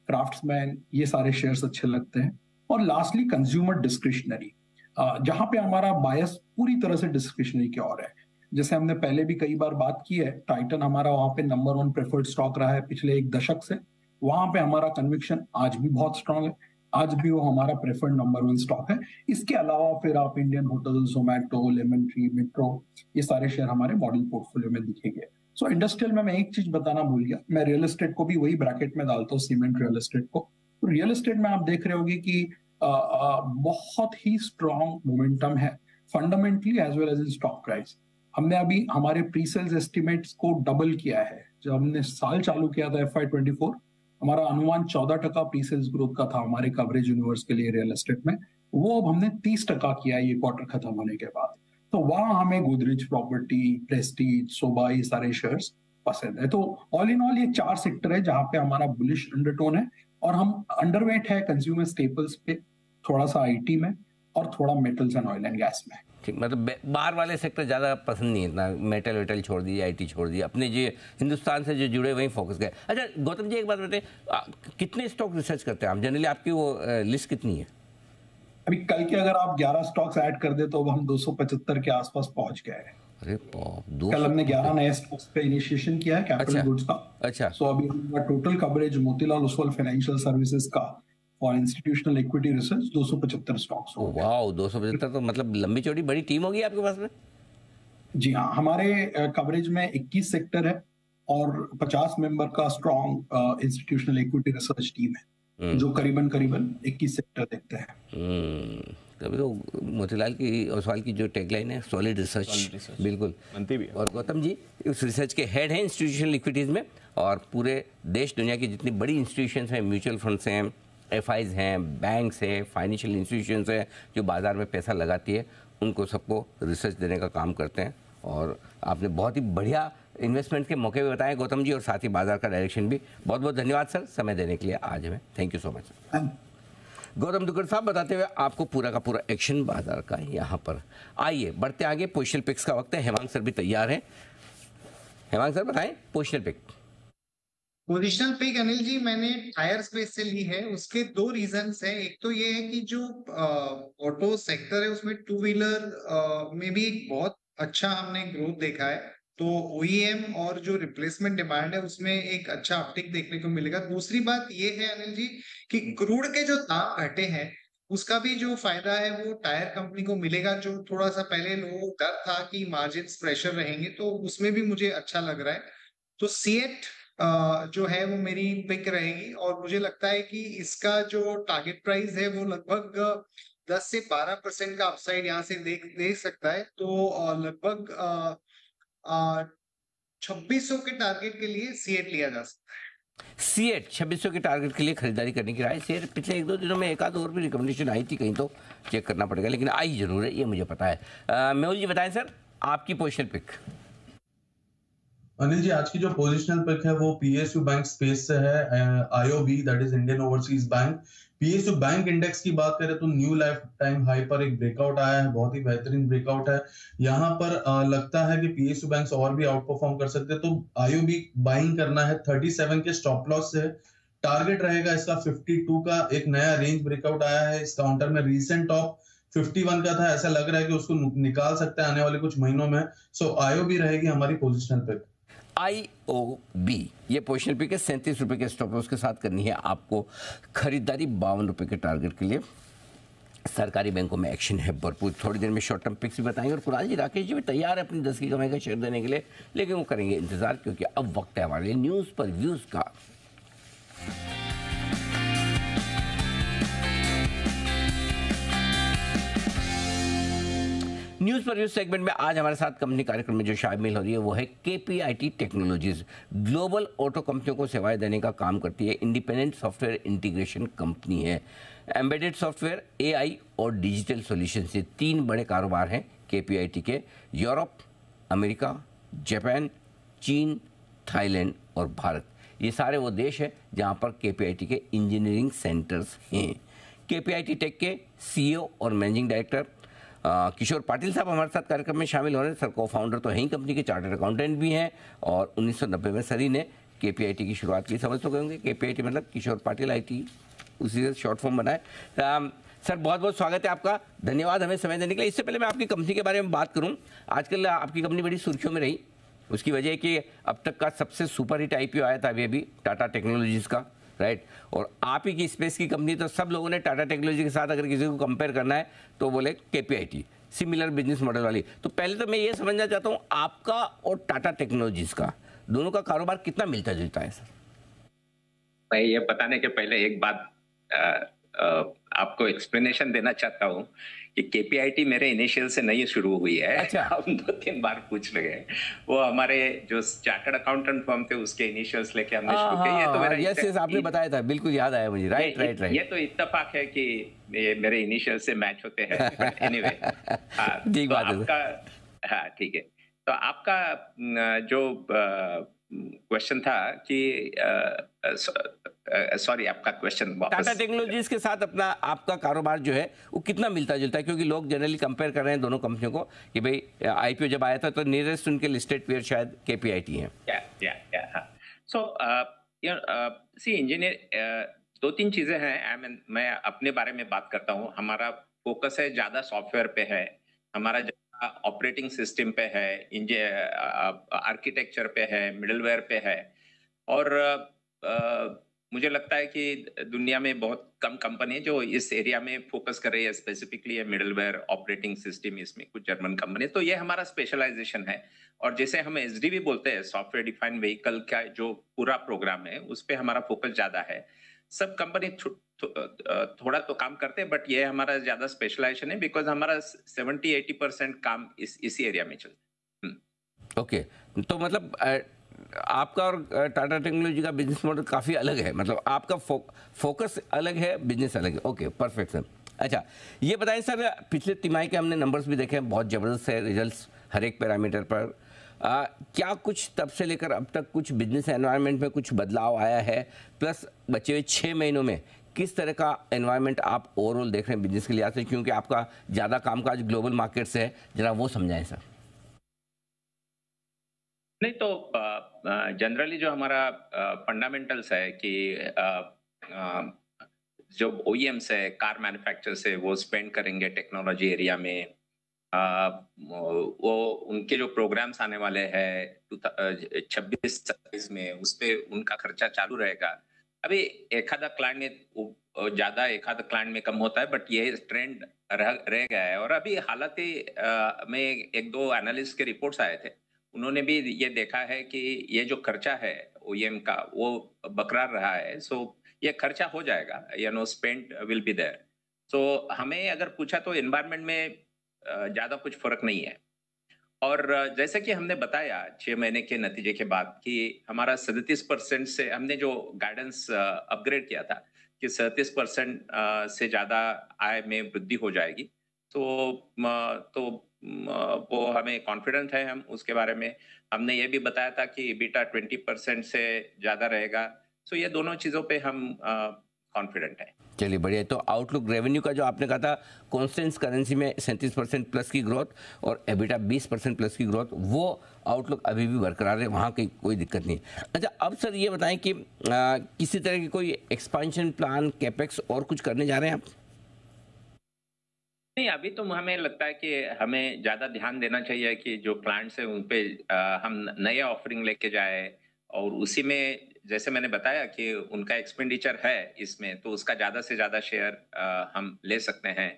क्राफ्ट्समैन, ये सारे शेयर्स अच्छे लगते हैं। और लास्टली कंज्यूमर डिस्क्रिशनरी, जहां पे हमारा बायस पूरी तरह से डिस्क्रिशनरी की ओर है। जैसे हमने पहले भी कई बार बात की है, टाइटन हमारा वहां पे नंबर 1 प्रेफर्ड स्टॉक रहा है पिछले 1 दशक से, वहां पे हमारा कन्विक्शन आज भी बहुत स्ट्रांग है, आज भी वो हमारा प्रेफर्ड नंबर 1 स्टॉक है। इसके अलावा फिर आप Indian hotel, Zomato, lemon tree, metro, ये सारे शेयर हमारे मॉडल पोर्टफोलियो में दिखेंगे। सो इंडस्ट्रियल में मैं एक चीज बताना भूल गया, मैं रियल एस्टेट को भी वही ब्रैकेट में डालता हूँ, सीमेंट रियल एस्टेट को। तो रियल एस्टेट में आप देख रहे होंगे कि बहुत ही स्ट्रॉन्ग मोमेंटम है fundamentally as well as in stock price. हमने अभी हमारे प्री सेल्स एस्टिमेट्स को डबल किया है। जब हमने साल चालू किया था FY24, हमारा अनुमान 14% प्री सेल्स ग्रोथ का था हमारे कवरेज यूनिवर्स के लिए रियल एस्टेट में, वो अब हमने 30% किया है ये क्वार्टर खत्म होने के बाद। तो वहां हमें गोदरेज प्रॉपर्टी, प्रेस्टीज, सोबा, ये सारे शेयर्स पसंद है। तो ऑल इन ऑल ये 4 सेक्टर है जहां पे हमारा बुलिश अंडरटोन है, और हम अंडरवेट है कंज्यूमर स्टेपल्स पे, थोड़ा सा आईटी में, और थोड़ा metals and oil and gas में।
ठीक, मतलब बाहर वाले सेक्टर ज़्यादा पसंद नहीं है इतना, मेटल वेटल छोड़ दिए, आईटी छोड़ दिए, अपने जो हिंदुस्तान से जो जुड़े वहीं फोकस गए। अच्छा गौतम जी, एक बात बताइए, कितने स्टॉक रिसर्च करते हैं आप जनरली, आपकी वो लिस्ट कितनी है?
अभी कल के अगर आप 11 स्टॉक्स ऐड कर दे तो अब हम 275 के आसपास पहुंच गए हैं।
अरे
कल हमने 11 नए स्टॉक्स पे इनिशिएशन किया है कैपिटल गुड्स का।
अच्छा,
सो अभी total coverage Motilal Oswal financial services का और इंस्टीट्यूशनल इक्विटी रिसर्च 275 स्टॉक्स हो गए।
वाओ, 275 तो मतलब लंबी चौड़ी बड़ी टीम होगी आपके पास में।
जी हाँ, हमारे कवरेज में 21 सेक्टर है और 50 मेंबर का strong institutional equity research team है जो करीबन 21 सेक्टर देखते हैं।
तभी तो मोतीलाल की ओसवाल की जो टैगलाइन है, सॉलिड रिसर्च, बिल्कुल
बनती भी है।
और गौतम जी उस रिसर्च के हेड हैं इंस्टीट्यूशनल इक्विटीज़ में, और पूरे देश दुनिया की जितनी बड़ी इंस्टीट्यूशंस हैं, म्यूचुअल फंड्स हैं, एफआईज हैं, बैंक्स हैं, फाइनेंशियल इंस्टीट्यूशंस हैं जो बाज़ार में पैसा लगाती है, उनको सबको रिसर्च देने का काम करते हैं। और आपने बहुत ही बढ़िया इन्वेस्टमेंट के मौके भी बताए गौतम जी, और साथ ही बाजार का डायरेक्शन भी। बहुत बहुत धन्यवाद सर समय देने के लिए आज हमें, thank you so much. Gautam Duggar साहब बताते हुए आपको पूरा का पूरा एक्शन बाजार का यहाँ पर। आइए बढ़ते आगे, पोजिशनल पिक्स का वक्त है। हेमांग सर भी तैयार हैं। हेमांग सर बताएं positional pick.
Positional pick Anil ji मैंने टायर स्पेस से ली है। उसके दो रीजंस हैं। एक तो ये है कि जो ऑटो सेक्टर है उसमें टू व्हीलर में भी बहुत अच्छा हमने ग्रोथ देखा है, तो ओईएम और जो रिप्लेसमेंट डिमांड है उसमें एक अच्छा अपटिक देखने को मिलेगा। दूसरी बात ये है अनिल जी कि क्रूड के जो दाम घटे हैं उसका भी जो फायदा है वो टायर कंपनी को मिलेगा। जो थोड़ा सा पहले लोगों को डर था कि मार्जिन प्रेशर रहेंगे, तो उसमें भी मुझे अच्छा लग रहा है। तो सीएट जो है वो मेरी पिक रहेगी, और मुझे लगता है कि इसका जो टारगेट प्राइस है वो लगभग 10 से 12% का अपसाइड यहाँ से देख सकता है। तो लगभग 2600 के टारगेट के लिए सीएट लिया जा सकता है।
सीएट 2600 के टारगेट के लिए खरीदारी करने की राय। सीएट पिछले 1-2 दिनों में एक आध और भी रिकमेंडेशन आई थी, कहीं तो चेक करना पड़ेगा, लेकिन आई जरूर है, ये मुझे पता है। मेहुल जी बताएं सर आपकी पोजिशनल पिक।
अनिल जी आज की जो पोजिशनल पिक है वो पीएसयू बैंक स्पेस से है, IOB that is Indian overseas bank. PSU bank index की बात करें तो न्यू लाइफ टाइम हाई पर एक ब्रेकआउट आया है, बहुत ही बेहतरीन ब्रेकआउट है। यहाँ पर लगता है कि पीएसयू बैंक और भी आउट परफॉर्म कर सकते हैं, तो आईओबी बाइंग करना है 37 के स्टॉप लॉस से। टारगेट रहेगा इसका 52 का। एक नया रेंज ब्रेकआउट आया है इस काउंटर में, रिसेंट टॉप 51 का था, ऐसा लग रहा है कि उसको निकाल सकते हैं आने वाले कुछ महीनों में। सो आईओबी रहेगी हमारी पोजिशनल पिक।
आईओबी ये पोजिशनल पिक है, 37 रुपए के स्टॉप लॉस के साथ करनी है आपको खरीदारी 52 रुपए के टारगेट के लिए। सरकारी बैंकों में एक्शन है भरपूर। थोड़ी देर में शॉर्ट टर्म पिक्स भी बताएंगे, और कुणाल जी राकेश जी भी तैयार है अपनी 10 की कमाई का शेयर देने के लिए, लेकिन वो करेंगे इंतजार, क्योंकि अब वक्त है हमारे लिए न्यूज़ पर व्यूज़ का। न्यूज़ पर व्यूज सेगमेंट में आज हमारे साथ कंपनी कार्यक्रम में जो शामिल हो रही है वो है केपीआईटी टेक्नोलॉजीज। ग्लोबल ऑटो कंपनियों को सेवाएं देने का काम करती है, इंडिपेंडेंट सॉफ्टवेयर इंटीग्रेशन कंपनी है। एम्बेडेड सॉफ्टवेयर, एआई और डिजिटल सॉल्यूशन से 3 बड़े कारोबार हैं केपीआईटी के। यूरोप, अमेरिका, जापान, चीन, थाईलैंड और भारत, ये सारे वो देश हैं जहां पर केपीआईटी के इंजीनियरिंग सेंटर्स हैं। केपीआईटी टेक के सीईओ और मैनेजिंग डायरेक्टर किशोर पाटिल साहब हमारे साथ कार्यक्रम में शामिल हो रहे हैं। सर को फाउंडर तो हैं ही कंपनी के, चार्टर्ड अकाउंटेंट भी हैं, और 1990 में सर ही ने केपीआईटी की शुरुआत की। समझ तो गए होंगे केपीआईटी मतलब किशोर पाटिल आईटी, उसी से शॉर्ट फॉर्म बना है। सर बहुत बहुत स्वागत है आपका, धन्यवाद हमें समय देने के लिए। इससे पहले मैं आपकी कंपनी के बारे में बात करूँ, आजकल आपकी कंपनी बड़ी सुर्खियों में रही। उसकी वजह है कि अब तक का सबसे सुपर हिट आईपीओ आया था अभी अभी टाटा टेक्नोलॉजीज का, राइट। और आप ही की स्पेस की कंपनी, तो सब लोगों ने टाटा टेक्नोलॉजी के साथ अगर किसी को कंपेयर करना है तो बोले केपीआईटी, सिमिलर बिजनेस मॉडल वाली। तो पहले तो मैं ये समझना चाहता हूँ आपका और टाटा टेक्नोलॉजीज का दोनों का कारोबार कितना मिलता जुलता है सर?
मैं ये बताने के पहले एक बात आपको एक्सप्लेनेशन देना चाहता हूँ कि केपीआईटी मेरे इनिशियल से नहीं शुरू हुई है।
अच्छा।
हम 2-3 बार पूछ लगे, वो हमारे जो चार्टर्ड अकाउंटेंट फर्म थे उसके इनिशियल्स लेके हमने शुरू किया। ये तो मेरा
यस आपने बताया था, बिल्कुल याद आया मुझे। राइट।
ये तो इत्तेफाक है कि मेरे इनिशियल से मैच होते हैं, बट एनीवे
ठीक बात है
आपका, हाँ ठीक है। तो आपका जो क्वेश्चन था कि सॉरी आपका क्वेश्चन वापस।
टाटा टेक्नोलॉजीज के साथ अपना आपका कारोबार जो है वो कितना मिलता जुलता है? क्योंकि लोग जनरली कंपेयर कर रहे हैं दोनों कंपनियों को कि भाई आईपीओ जब आया था तो नियरेस्ट उनके लिस्टेड पेयर शायद केपीआईटी है।
सो सी इंजीनियर 2-3 चीजें हैं। मैं अपने बारे में बात करता हूँ। हमारा फोकस है ज्यादा सॉफ्टवेयर पे है, हमारा ऑपरेटिंग सिस्टम पे है, आर्किटेक्चर पे है, मिडलवेयर पे है, और मुझे लगता है कि दुनिया में बहुत कम कंपनी है जो इस एरिया में फोकस कर रही है, स्पेसिफिकली मिडलवेयर ऑपरेटिंग सिस्टम, इसमें कुछ जर्मन कंपनी। तो ये हमारा स्पेशलाइजेशन है। और जैसे हम एसडीवी बोलते हैं, सॉफ्टवेयर डिफाइंड व्हीकल का जो पूरा प्रोग्राम है उस पर हमारा फोकस ज्यादा है। सब कंपनी थोड़ा तो काम करते हैं, बट ये हमारा ज्यादा स्पेशलाइजेशन है, बिकॉज हमारा 70-80% काम इसी एरिया में चलता है।
ओके, तो मतलब आपका और टाटा टेक्नोलॉजी का बिजनेस मॉडल काफ़ी अलग है, मतलब आपका फोकस अलग है, बिजनेस अलग है। Okay, perfect sir. अच्छा, ये बताएं सर, पिछले तिमाही के हमने नंबर्स भी देखे हैं, बहुत ज़बरदस्त है रिजल्ट्स हर एक पैरामीटर पर। क्या कुछ तब से लेकर अब तक कुछ बिजनेस एनवायरनमेंट में कुछ बदलाव आया है, प्लस बचे हुए 6 महीनों में किस तरह का एनवायरनमेंट आप ओवरऑल देख रहे हैं बिजनेस के लिहाज से, क्योंकि आपका ज़्यादा कामकाज ग्लोबल मार्केट से है, जरा वो समझाएं सर।
नहीं तो जनरली जो हमारा फंडामेंटल्स है कि जो OEMs है, कार मैन्युफैक्चरर्स है, वो स्पेंड करेंगे टेक्नोलॉजी एरिया में। वो उनके जो प्रोग्राम्स आने वाले हैं 26-27 में, उस पे उनका खर्चा चालू रहेगा। अभी एक आधा क्लाइंट में ज्यादा, एक आधा क्लाइंट में कम होता है, बट ये ट्रेंड रह गया है। और अभी हालांकि में एक दो एनालिस्ट के रिपोर्ट्स आए थे, उन्होंने भी ये देखा है कि ये जो खर्चा है OEM का वो बरकरार रहा है। सो ये खर्चा हो जाएगा, स्पेंड विल बी देयर। सो हमें अगर पूछा तो एनवायरनमेंट में ज्यादा कुछ फर्क नहीं है। और जैसे कि हमने बताया 6 महीने के नतीजे के बाद कि हमारा 37% से हमने जो गाइडेंस अपग्रेड किया था कि 37% से ज्यादा आय में वृद्धि हो जाएगी, तो वो हमें कॉन्फिडेंट है हम उसके बारे में। हमने ये भी बताया था कि EBITDA 20% से ज्यादा रहेगा। सो ये दोनों चीजों पे हम कॉन्फिडेंट है।
चलिए बढ़िया। तो आउटलुक रेवेन्यू का जो आपने कहा था कॉन्स्टेंट करेंसी में 37% प्लस की ग्रोथ और EBITDA 20% प्लस की ग्रोथ, वो आउटलुक अभी भी बरकरार है, वहाँ की कोई दिक्कत नहीं। अच्छा, अब सर ये बताएं कि किसी तरह की कोई एक्सपांशन प्लान, कैपेक्स और कुछ करने जा रहे हैं आप?
नहीं, अभी तो हमें लगता है कि हमें ज्यादा ध्यान देना चाहिए कि जो क्लाइंट्स हैं उन पे हम नए ऑफरिंग लेके जाए, और उसी में जैसे मैंने बताया कि उनका एक्सपेंडिचर है इसमें, तो उसका ज्यादा से ज्यादा शेयर हम ले सकते हैं।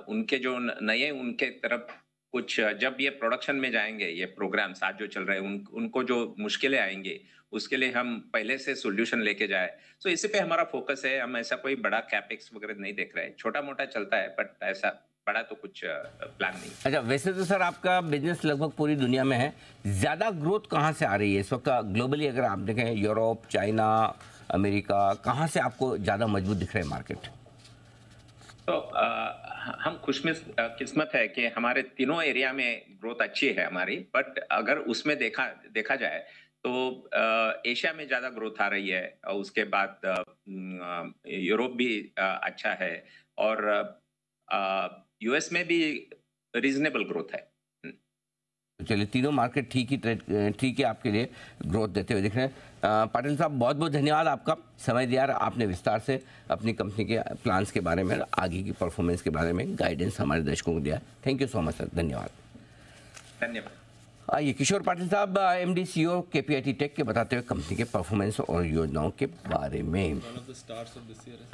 उनके जो नए, उनके तरफ कुछ जब ये प्रोडक्शन में जाएंगे, ये प्रोग्राम्स आज जो चल रहे हैं, उनको जो मुश्किलें आएंगे उसके लिए हम पहले से सॉल्यूशन लेके जाए। सो इसी पे हमारा फोकस है। हम ऐसा कोई बड़ा कैपेक्स वगैरह नहीं देख रहे हैं, छोटा मोटा चलता है, बट ऐसा बड़ा तो कुछ प्लान नहीं।
अच्छा, वैसे तो सर आपका बिजनेस लगभग पूरी दुनिया में है, ज्यादा ग्रोथ कहाँ से आ रही है इस वक्त ग्लोबली? अगर आप देखें यूरोप, चाइना, अमेरिका, कहाँ से आपको ज्यादा मजबूत दिख रहे हैं मार्केट?
तो हम खुशकिस्मत है कि हमारे तीनों एरिया में ग्रोथ अच्छी है हमारी, बट अगर उसमें देखा जाए तो एशिया में ज्यादा ग्रोथ आ रही है, और उसके बाद यूरोप भी अच्छा है, और US में भी रीजनेबल ग्रोथ है।
चलिए, तीनों मार्केट ठीक है आपके लिए ग्रोथ देते हुए दिख रहे हैं। पाटिल साहब, बहुत बहुत धन्यवाद, आपका समय दिया, आपने विस्तार से अपनी कंपनी के प्लान्स के बारे में, आगे की परफॉर्मेंस के बारे में गाइडेंस हमारे दर्शकों को दिया। Thank you so much sir, धन्यवाद।
धन्यवाद।
आइए किशोर पाटिल साहब, MD CEO KPIT टेक के बताते हुए कंपनी के परफॉर्मेंस और योजनाओं के बारे में।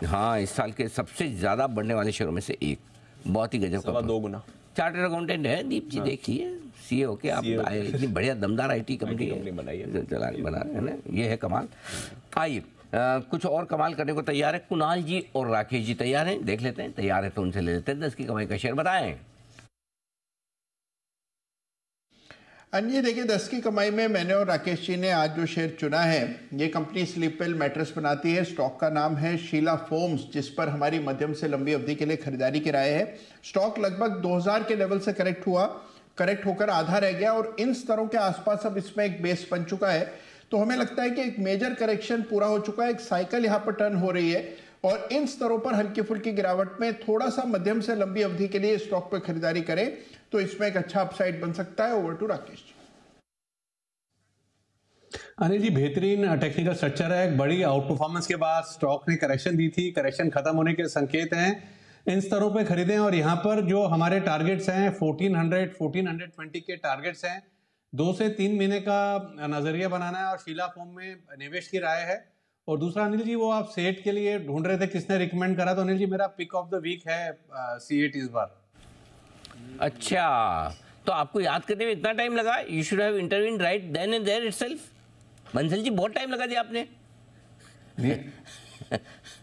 हाँ, इस साल के सबसे ज़्यादा बढ़ने वाले शेयरों में से एक, बहुत ही गजब का,
2 गुना।
चार्टर्ड अकाउंटेंट है दीप जी, देखिए CEO के आप आए, इतनी बढ़िया दमदार IT कंपनी बनाई है, बना है ना, ये है कमाल। आइए कुछ और कमाल करने को तैयार है कुणाल जी और राकेश जी, तैयार हैं? देख लेते हैं, तैयार है तो उनसे ले लेते हैं 10 की कमाई का शेयर। बताएं।
जी देखिए, 10 की कमाई में मैंने और राकेश जी ने आज जो शेयर चुना है, ये कंपनी स्लीपवेल मैट्रेस बनाती है। स्टॉक का नाम है शीला फोम्स, जिस पर हमारी मध्यम से लंबी अवधि के लिए खरीदारी की राय है। स्टॉक लगभग 2000 के लेवल से करेक्ट होकर आधा रह गया, और इन स्तरों के आसपास अब इसमें एक बेस बन चुका है। तो हमें लगता है कि एक मेजर करेक्शन पूरा हो चुका है, एक साइकिल यहाँ पर टर्न हो रही है, और इन स्तरों पर हल्की फुल्की गिरावट में थोड़ा सा मध्यम से लंबी अवधि के लिए स्टॉक पर खरीदारी करें तो इसमें एक अच्छा अपसाइड बन सकता है। Over to Rakesh ji.
अनिल जी, बेहतरीन टेक्निकल स्ट्रक्चर है। एक बड़ी आउट परफॉर्मेंस के बाद स्टॉक ने करेक्शन दी थी, करेक्शन खत्म होने के संकेत हैं। इन स्तरों पे खरीदें, और यहाँ पर जो हमारे टारगेट्स हैं 1420 के टारगेट्स हैं। 2 से 3 महीने का नजरिया बनाना है, और शीला फोम में निवेश की राय है। और दूसरा अनिल जी, वो आप सेट के लिए ढूंढ रहे थे, किसने रिकमेंड करा? तो अनिल जी मेरा पिक ऑफ द वीक है C8 इस बार।
अच्छा, तो आपको याद करने में इतना टाइम लगा? You should have intervene right then and there itself. Bansal ji बहुत टाइम लगा दिया आपने।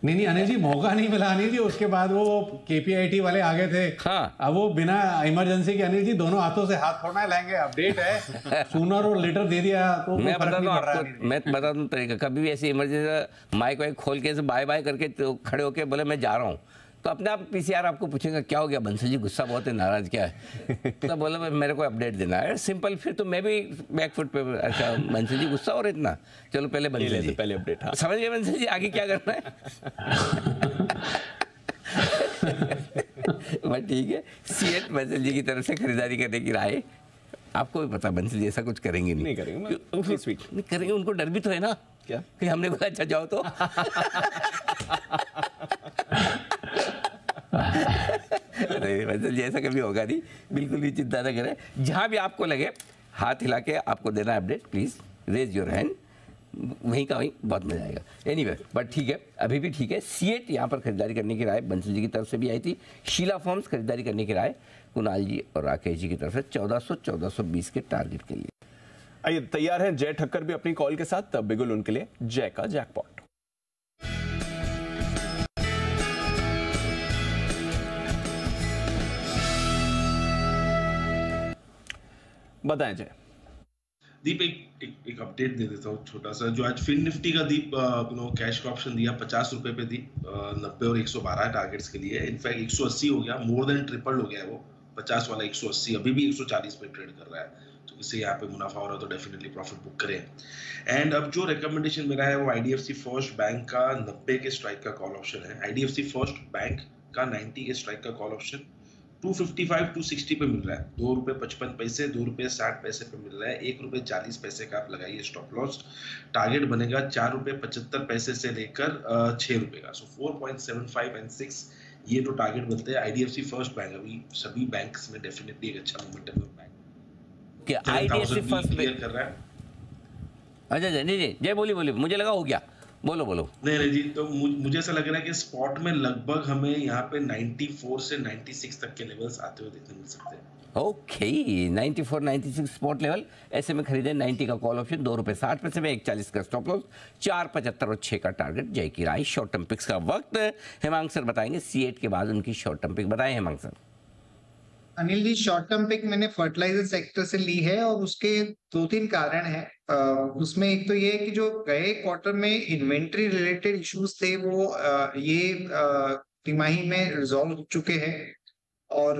नहीं अनिल जी, मौका नहीं मिला अनिल जी। उसके बाद वो KPIT वाले आ गए थे।
हाँ।
अब वो बिना इमरजेंसी के अनिल जी दोनों हाथों से हाथ थोड़ा लाएंगे। अपडेट है, सूनर और लेटर दे दिया तो
मैं
फर्क नहीं पड़ रहा है।
मैं बता दूं तरीका, कभी भी ऐसी इमरजेंसी माइक वाइक खोल के बाय बाय करके तो खड़े होके बोले मैं जा रहा हूँ, तो अपने आप PCR आपको पूछेगा क्या हो गया बंसल जी, गुस्सा बहुत है, नाराज क्या है? तो बोले मेरे को अपडेट देना है, सिंपल। फिर तो मैं भी बैकफुट पे, अच्छा बंसल जी गुस्सा हो रहा इतना, चलो पहले बंसल जी,
पहले अपडेट। हाँ।
समझ गए बंसल जी आगे क्या करना है? बट ठीक है, C8 बंसल जी की तरफ से खरीदारी करने की राय। आपको भी पता बंसल जी ऐसा कुछ करेंगे नहीं
करेंगे, स्वीट
नहीं करेंगे। उनको डर भी तो है ना,
क्या
कि हमने बोला अच्छा जाओ तो बंसल जी ऐसा कभी होगा नहीं, बिल्कुल भी चिंता न करें। जहां भी आपको लगे हाथ हिला के आपको देना update, please raise your hand, वहीं का वहीं बहुत मजा आएगा। एनीवे, बट ठीक है, अभी भी ठीक है। C8 यहाँ पर खरीदारी करने की राय बंसल जी की तरफ से भी आई थी। शीला फॉर्म्स खरीदारी करने की राय कुणाल जी और राकेश जी की तरफ से 1400-1420 के टारगेट के लिए।
आइए, तैयार हैं जय ठक्कर भी अपनी कॉल के साथ, तब बिगुल उनके लिए जय का जैकपॉट। बताएं जय।
दीप, एक अपडेट दे देता हूँ छोटा सा, जो आज फिन निफ्टी का दीप कैश का ऑप्शन दिया 50 रुपए पे दी, 90 और 112 टारगेट्स के लिए। इनफैक्ट 180 हो गया, मोर देन ट्रिपल हो गया है वो 50 वाला 180, अभी भी 140 पे ट्रेड कर रहा है। तो इससे यहाँ पे मुनाफा हो रहा है तो डेफिनेटली प्रॉफिट बुक करें। एंड अब जो रिकमेंडेशन मेरा है वो IDFC फर्स्ट बैंक का 90 के स्ट्राइक का कॉल ऑप्शन है। IDFC फर्स्ट बैंक का 90 के स्ट्राइक का कॉल ऑप्शन 255-260 पे मिल रहा है, ₹2.55, ₹2.60 पे मिल रहा है। ₹1.40 का आप लगाइए स्टॉप लॉस। टारगेट बनेगा ₹4.75 से लेकर ₹6 का। सो 4.75 एंड 6 ये तो टारगेट बनते हैं। IDFC फर्स्ट बैंक अभी सभी बैंक्स में डेफिनेटली एक अच्छा मोमेंटम है।
क्या IDFC फर्स्ट बैंक
कर रहा है?
अच्छा नहीं जय बोली, मुझे लगा हो गया, बोलो।
नहीं जी, तो मुझे ऐसा लग रहा है कि स्पॉट में लगभग हमें यहाँ पे 94 से 96 तक के लेवल्स आते हुए देखने मिल सकते हैं।
ओके, 94-96 स्पॉट लेवल, ऐसे में खरीदे 90 का कॉल ऑप्शन, ₹2.60 में 1.40 का स्टॉप लॉस, 4.75 और 6 का टारगेट। जय की राय। शॉर्ट टर्म पिक्स का वक्त हेमांग सर बताएंगे। C8 के बाद उनकी शॉर्ट टर्म पिक बताएं हेमांग सर।
अनिल जी, शॉर्ट टर्म पिक मैंने फर्टिलाइजर सेक्टर से ली है और उसके 2-3 कारण हैं। उसमें एक तो ये है कि जो गए क्वार्टर में इन्वेंट्री रिलेटेड इश्यूज थे वो ये तिमाही में रिजॉल्व हो चुके हैं। और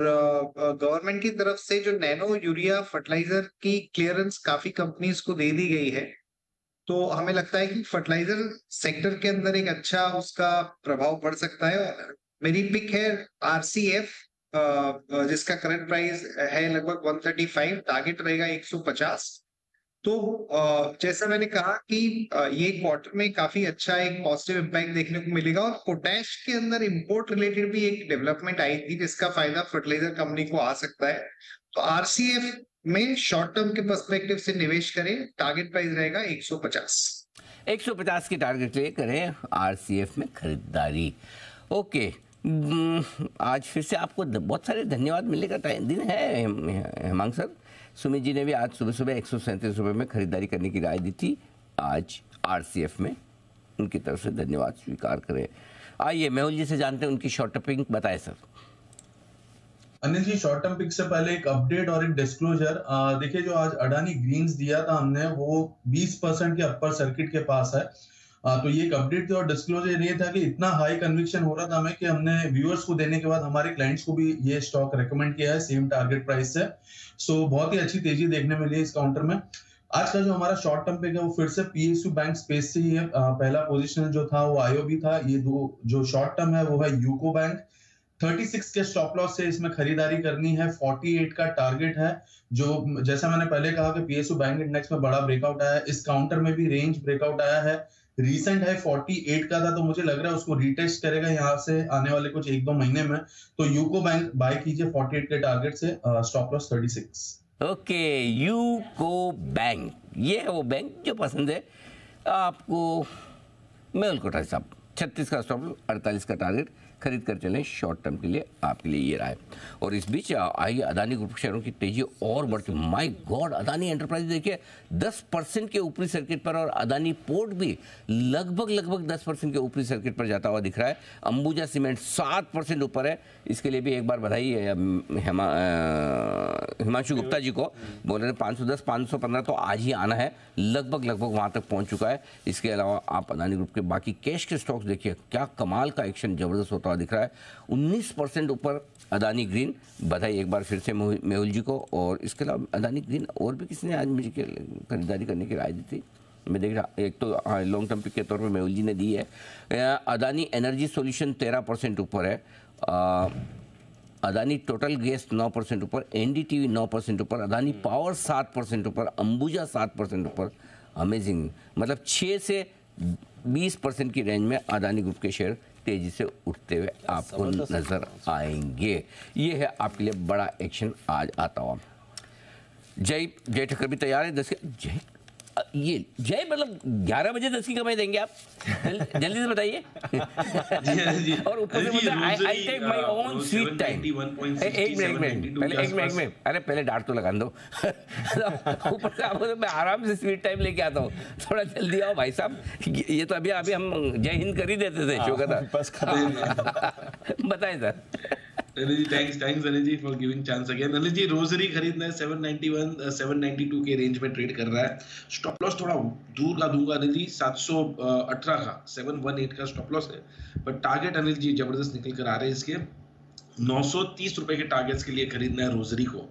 गवर्नमेंट की तरफ से जो नैनो यूरिया फर्टिलाइजर की क्लियरेंस काफी कंपनीज को दे दी गई है। तो हमें लगता है कि फर्टिलाइजर सेक्टर के अंदर एक अच्छा उसका प्रभाव पड़ सकता है। और मेरी पिक है RCF, जिसका करंट प्राइस है लगभग 135, टारगेट रहेगा 150। तो जैसा मैंने कहा कि ये क्वार्टर में काफी अच्छा एक पॉजिटिव इम्पैक्ट देखने को मिलेगा। और पोटैश के अंदर इंपोर्ट रिलेटेड भी एक डेवलपमेंट आई थी जिसका फायदा फर्टिलाइजर कंपनी को आ सकता है। तो RCF में शॉर्ट टर्म के पर्सपेक्टिव से निवेश करें, टारगेट प्राइस रहेगा 150
की टारगेट लिए करें RCF में खरीदारी। ओके, आज फिर से आपको बहुत सारे धन्यवाद मिलने का दिन है हेमांग सर। सुमित जी ने भी आज सुबह 137 रुपये में खरीदारी करने की राय दी थी आज RCF में, उनकी तरफ से धन्यवाद स्वीकार करें। आइए मेहुल जी से जानते हैं उनकी शॉर्ट टर्म पिक बताएं सर।
अनिल जी, शॉर्ट टर्म पिक से पहले एक अपडेट और एक डिस्क्लोजर। देखिए, जो आज अडानी ग्रीन्स दिया था हमने, वो 20% के अपर सर्किट के पास है। तो ये एक अपडेट थी और डिस्क्लोजर ये था कि इतना हाई कन्विक्शन हो रहा था हमें कि हमने व्यूअर्स को देने के बाद हमारे क्लाइंट्स को भी ये स्टॉक रेकमेंड किया है सेम टारगेट प्राइस से। सो बहुत ही अच्छी तेजी देखने मिली है इस काउंटर में। आज का जो हमारा शॉर्ट टर्म पिक है वो फिर से PSU बैंक स्पेस से ही है। पहला पोजीशन जो था वो IOB था। ये दो जो शॉर्ट टर्म है वो है यूको बैंक। 36 के स्टॉप लॉस से इसमें खरीदारी करनी है। 48 का टारगेट है। जो जैसा मैंने पहले कहा कि PSU बैंक इंडेक्स में बड़ा ब्रेकआउट आया है, इस काउंटर में भी रेंज ब्रेकआउट आया है। रीसेंट है 48 का था, तो मुझे लग रहा है उसको रीटेस्ट करेगा यहाँ से आने वाले कुछ 1-2 महीने में। तो यूको बैंक बाय कीजिए 48 के टारगेट से, stop loss 36।
Okay, UCO bank, ये है वो बैंक जो पसंद है आपको। मेहुल कोठारी साहब 36 का स्टॉप, 48 का टारगेट, खरीद कर चलें शॉर्ट टर्म के लिए, आपके लिए ये रहा है। और इस बीच आइए अदानी ग्रुप शेयरों की तेजी और बढ़ती। माय गॉड, अदानी एंटरप्राइज देखिए 10% के ऊपरी सर्किट पर, और अदानी पोर्ट भी लगभग 10% के ऊपरी सर्किट पर जाता हुआ दिख रहा है। अंबुजा सीमेंट 7% ऊपर है, इसके लिए भी एक बार बधाई है हिमांशु गुप्ता जी को। बोल रहे हैं 510 515 तो आज ही आना है, लगभग वहां तक पहुंच चुका है। इसके अलावा आप अदानी ग्रुप के बाकी कैश के स्टॉक्स देखिए, क्या कमाल का एक्शन जबरदस्त होता दिख रहा है। 19% ऊपर अदानी ग्रीन, बधाई एक बार फिर से मेहुल जी को। और इसके अलावा अदानी ग्रीन और भी किसी ने आज मुझे खरीदारी करने की राय दी थी, मैं देख रहा, एक तो लॉन्ग टर्म पिक के तौर पे मेहुल जी ने दी है। अदानी एनर्जी सॉल्यूशन 13% ऊपर है, अदानी टोटल गैस 9% ऊपर, एनडीटीवी 9% ऊपर, अदानी पावर 7% ऊपर, अंबुजा 7% ऊपर। अमेजिंग, मतलब 6 से 20% की रेंज में अदानी ग्रुप के शेयर तेजी से उठते हुए आपको नजर आएंगे। ये है आपके लिए बड़ा एक्शन आज आता हुआ। जय ठक्कर भी तैयार है। जय मतलब 11 बजे 10 की कमाई देंगे आप, जल्दी से बताइए। और ऊपर से I take my own sweet time. एक मिनट अरे पहले डांट तो लगा दो। ऊपर से आपको मैं आराम से स्वीट टाइम लेके आता हूँ, थोड़ा जल्दी आओ भाई साहब। ये तो अभी हम जय हिंद कर ही देते थे शो का था। बताएं सर।
Anil ji thanks Anil ji for giving chance again. Anil ji Rossari खरीदना है, 791 792 के रेंज में ट्रेड कर रहा है। स्टॉप लॉस थोड़ा दूर का दूंगा अनिल जी, 718 का 718 का स्टॉप लॉस है, बट टारगेट अनिल जी जबरदस्त निकल कर आ रहे हैं इसके। 930 रुपए के टारगेट्स के लिए खरीदना है रोजरी को।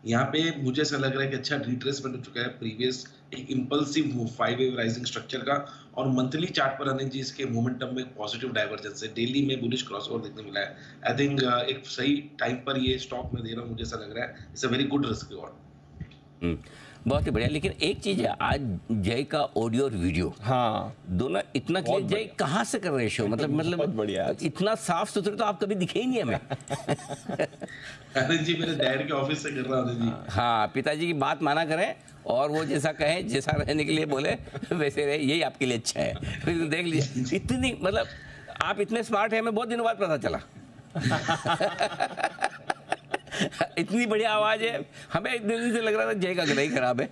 यहाँ पे मुझे ऐसा लग रहा है कि अच्छा रिट्रेसमेंट हो चुका है प्रीवियस एक impulsive move 5 wave rising structure का, और मंथली चार्ट पर अनिल जी इसके मोमेंटम में पॉजिटिव डाइवर्जेंस है, डेली में बुलिश क्रॉसओवर देखने मिला है। आई थिंक एक सही टाइम पर ये स्टॉक में दे रहा हूँ, मुझे ऐसा लग रहा है it's a very good risk reward.
बहुत ही बढ़िया। लेकिन एक चीज है, आज जय का ऑडियो और वीडियो दोनों इतना क्लियर। जय कहाँ से कर रहे शो, मतलब
बढ़िया,
इतना साफ सुथरे तो आप कभी दिखे ही नहीं हमें।
अनिल जी मेरे डैड के ऑफिस से कर रहा हूँ जी।
हाँ, पिताजी की बात माना करें, और वो जैसा कहें, जैसा रहने के लिए बोले वैसे रहे, यही आपके लिए अच्छा है। फिर देख लीजिए इतनी, मतलब आप इतने स्मार्ट हैं, हमें बहुत दिनों बाद पता चला। इतनी बढ़िया आवाज है, हमें इतने दिन से लग रहा था जय का गला ही खराब है।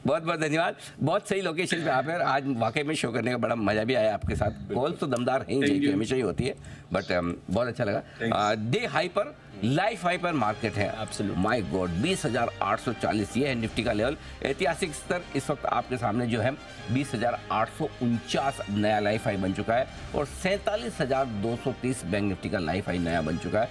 बहुत बहुत धन्यवाद, बहुत सही लोकेशन पे आप हैं। आज वाकई में शो करने का बड़ा मजा भी आया आपके साथ। कॉल्स तो दमदार हैं ही, हमेशा ही होती है, बट बहुत अच्छा लगा। डे हाई पर, लाइफ हाई पर मार्केट है।
एब्सोल्युट,
माय गॉड, 20,840 ये है निफ्टी का लेवल। ऐतिहासिक स्तर इस वक्त आपके सामने जो है 20,849 नया लाइफ हाई बन चुका है, और 47,230 बैंक निफ्टी का लाइफ हाई नया बन चुका है।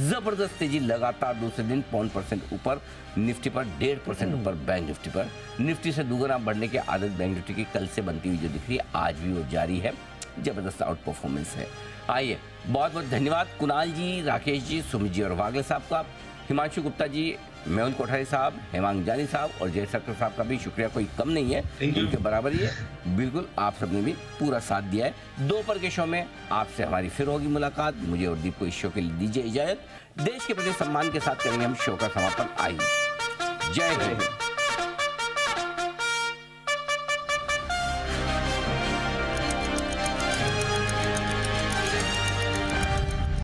जबरदस्त तेजी लगातार दूसरे दिन 0.5% ऊपर निफ्टी पर, 1.5% ऊपर बैंक निफ्टी पर। निफ्टी से दुगना बढ़ने की आदत बैंक निफ्टी की कल से बनती हुई जो दिख रही है, आज भी वो जारी है। जबरदस्त आउट परफॉर्मेंस है। आइए, बहुत बहुत धन्यवाद कुणाल जी, राकेश जी, सुमित जी और वागले साहब का, हिमांशु गुप्ता जी, मेहुल कोठारी साहब, हेमांग जानी साहब और जय ठक्कर साहब का भी शुक्रिया कोई कम नहीं है, उनके बराबर ही है। बिल्कुल, आप सबने भी पूरा साथ दिया है। दोपहर के शो में आपसे हमारी फिर होगी मुलाकात। मुझे और दीप को इस शो के लिए दीजिए इजाजत। देश के प्रति सम्मान के साथ करेंगे हम शो का समापन। आइए, जय हिंद।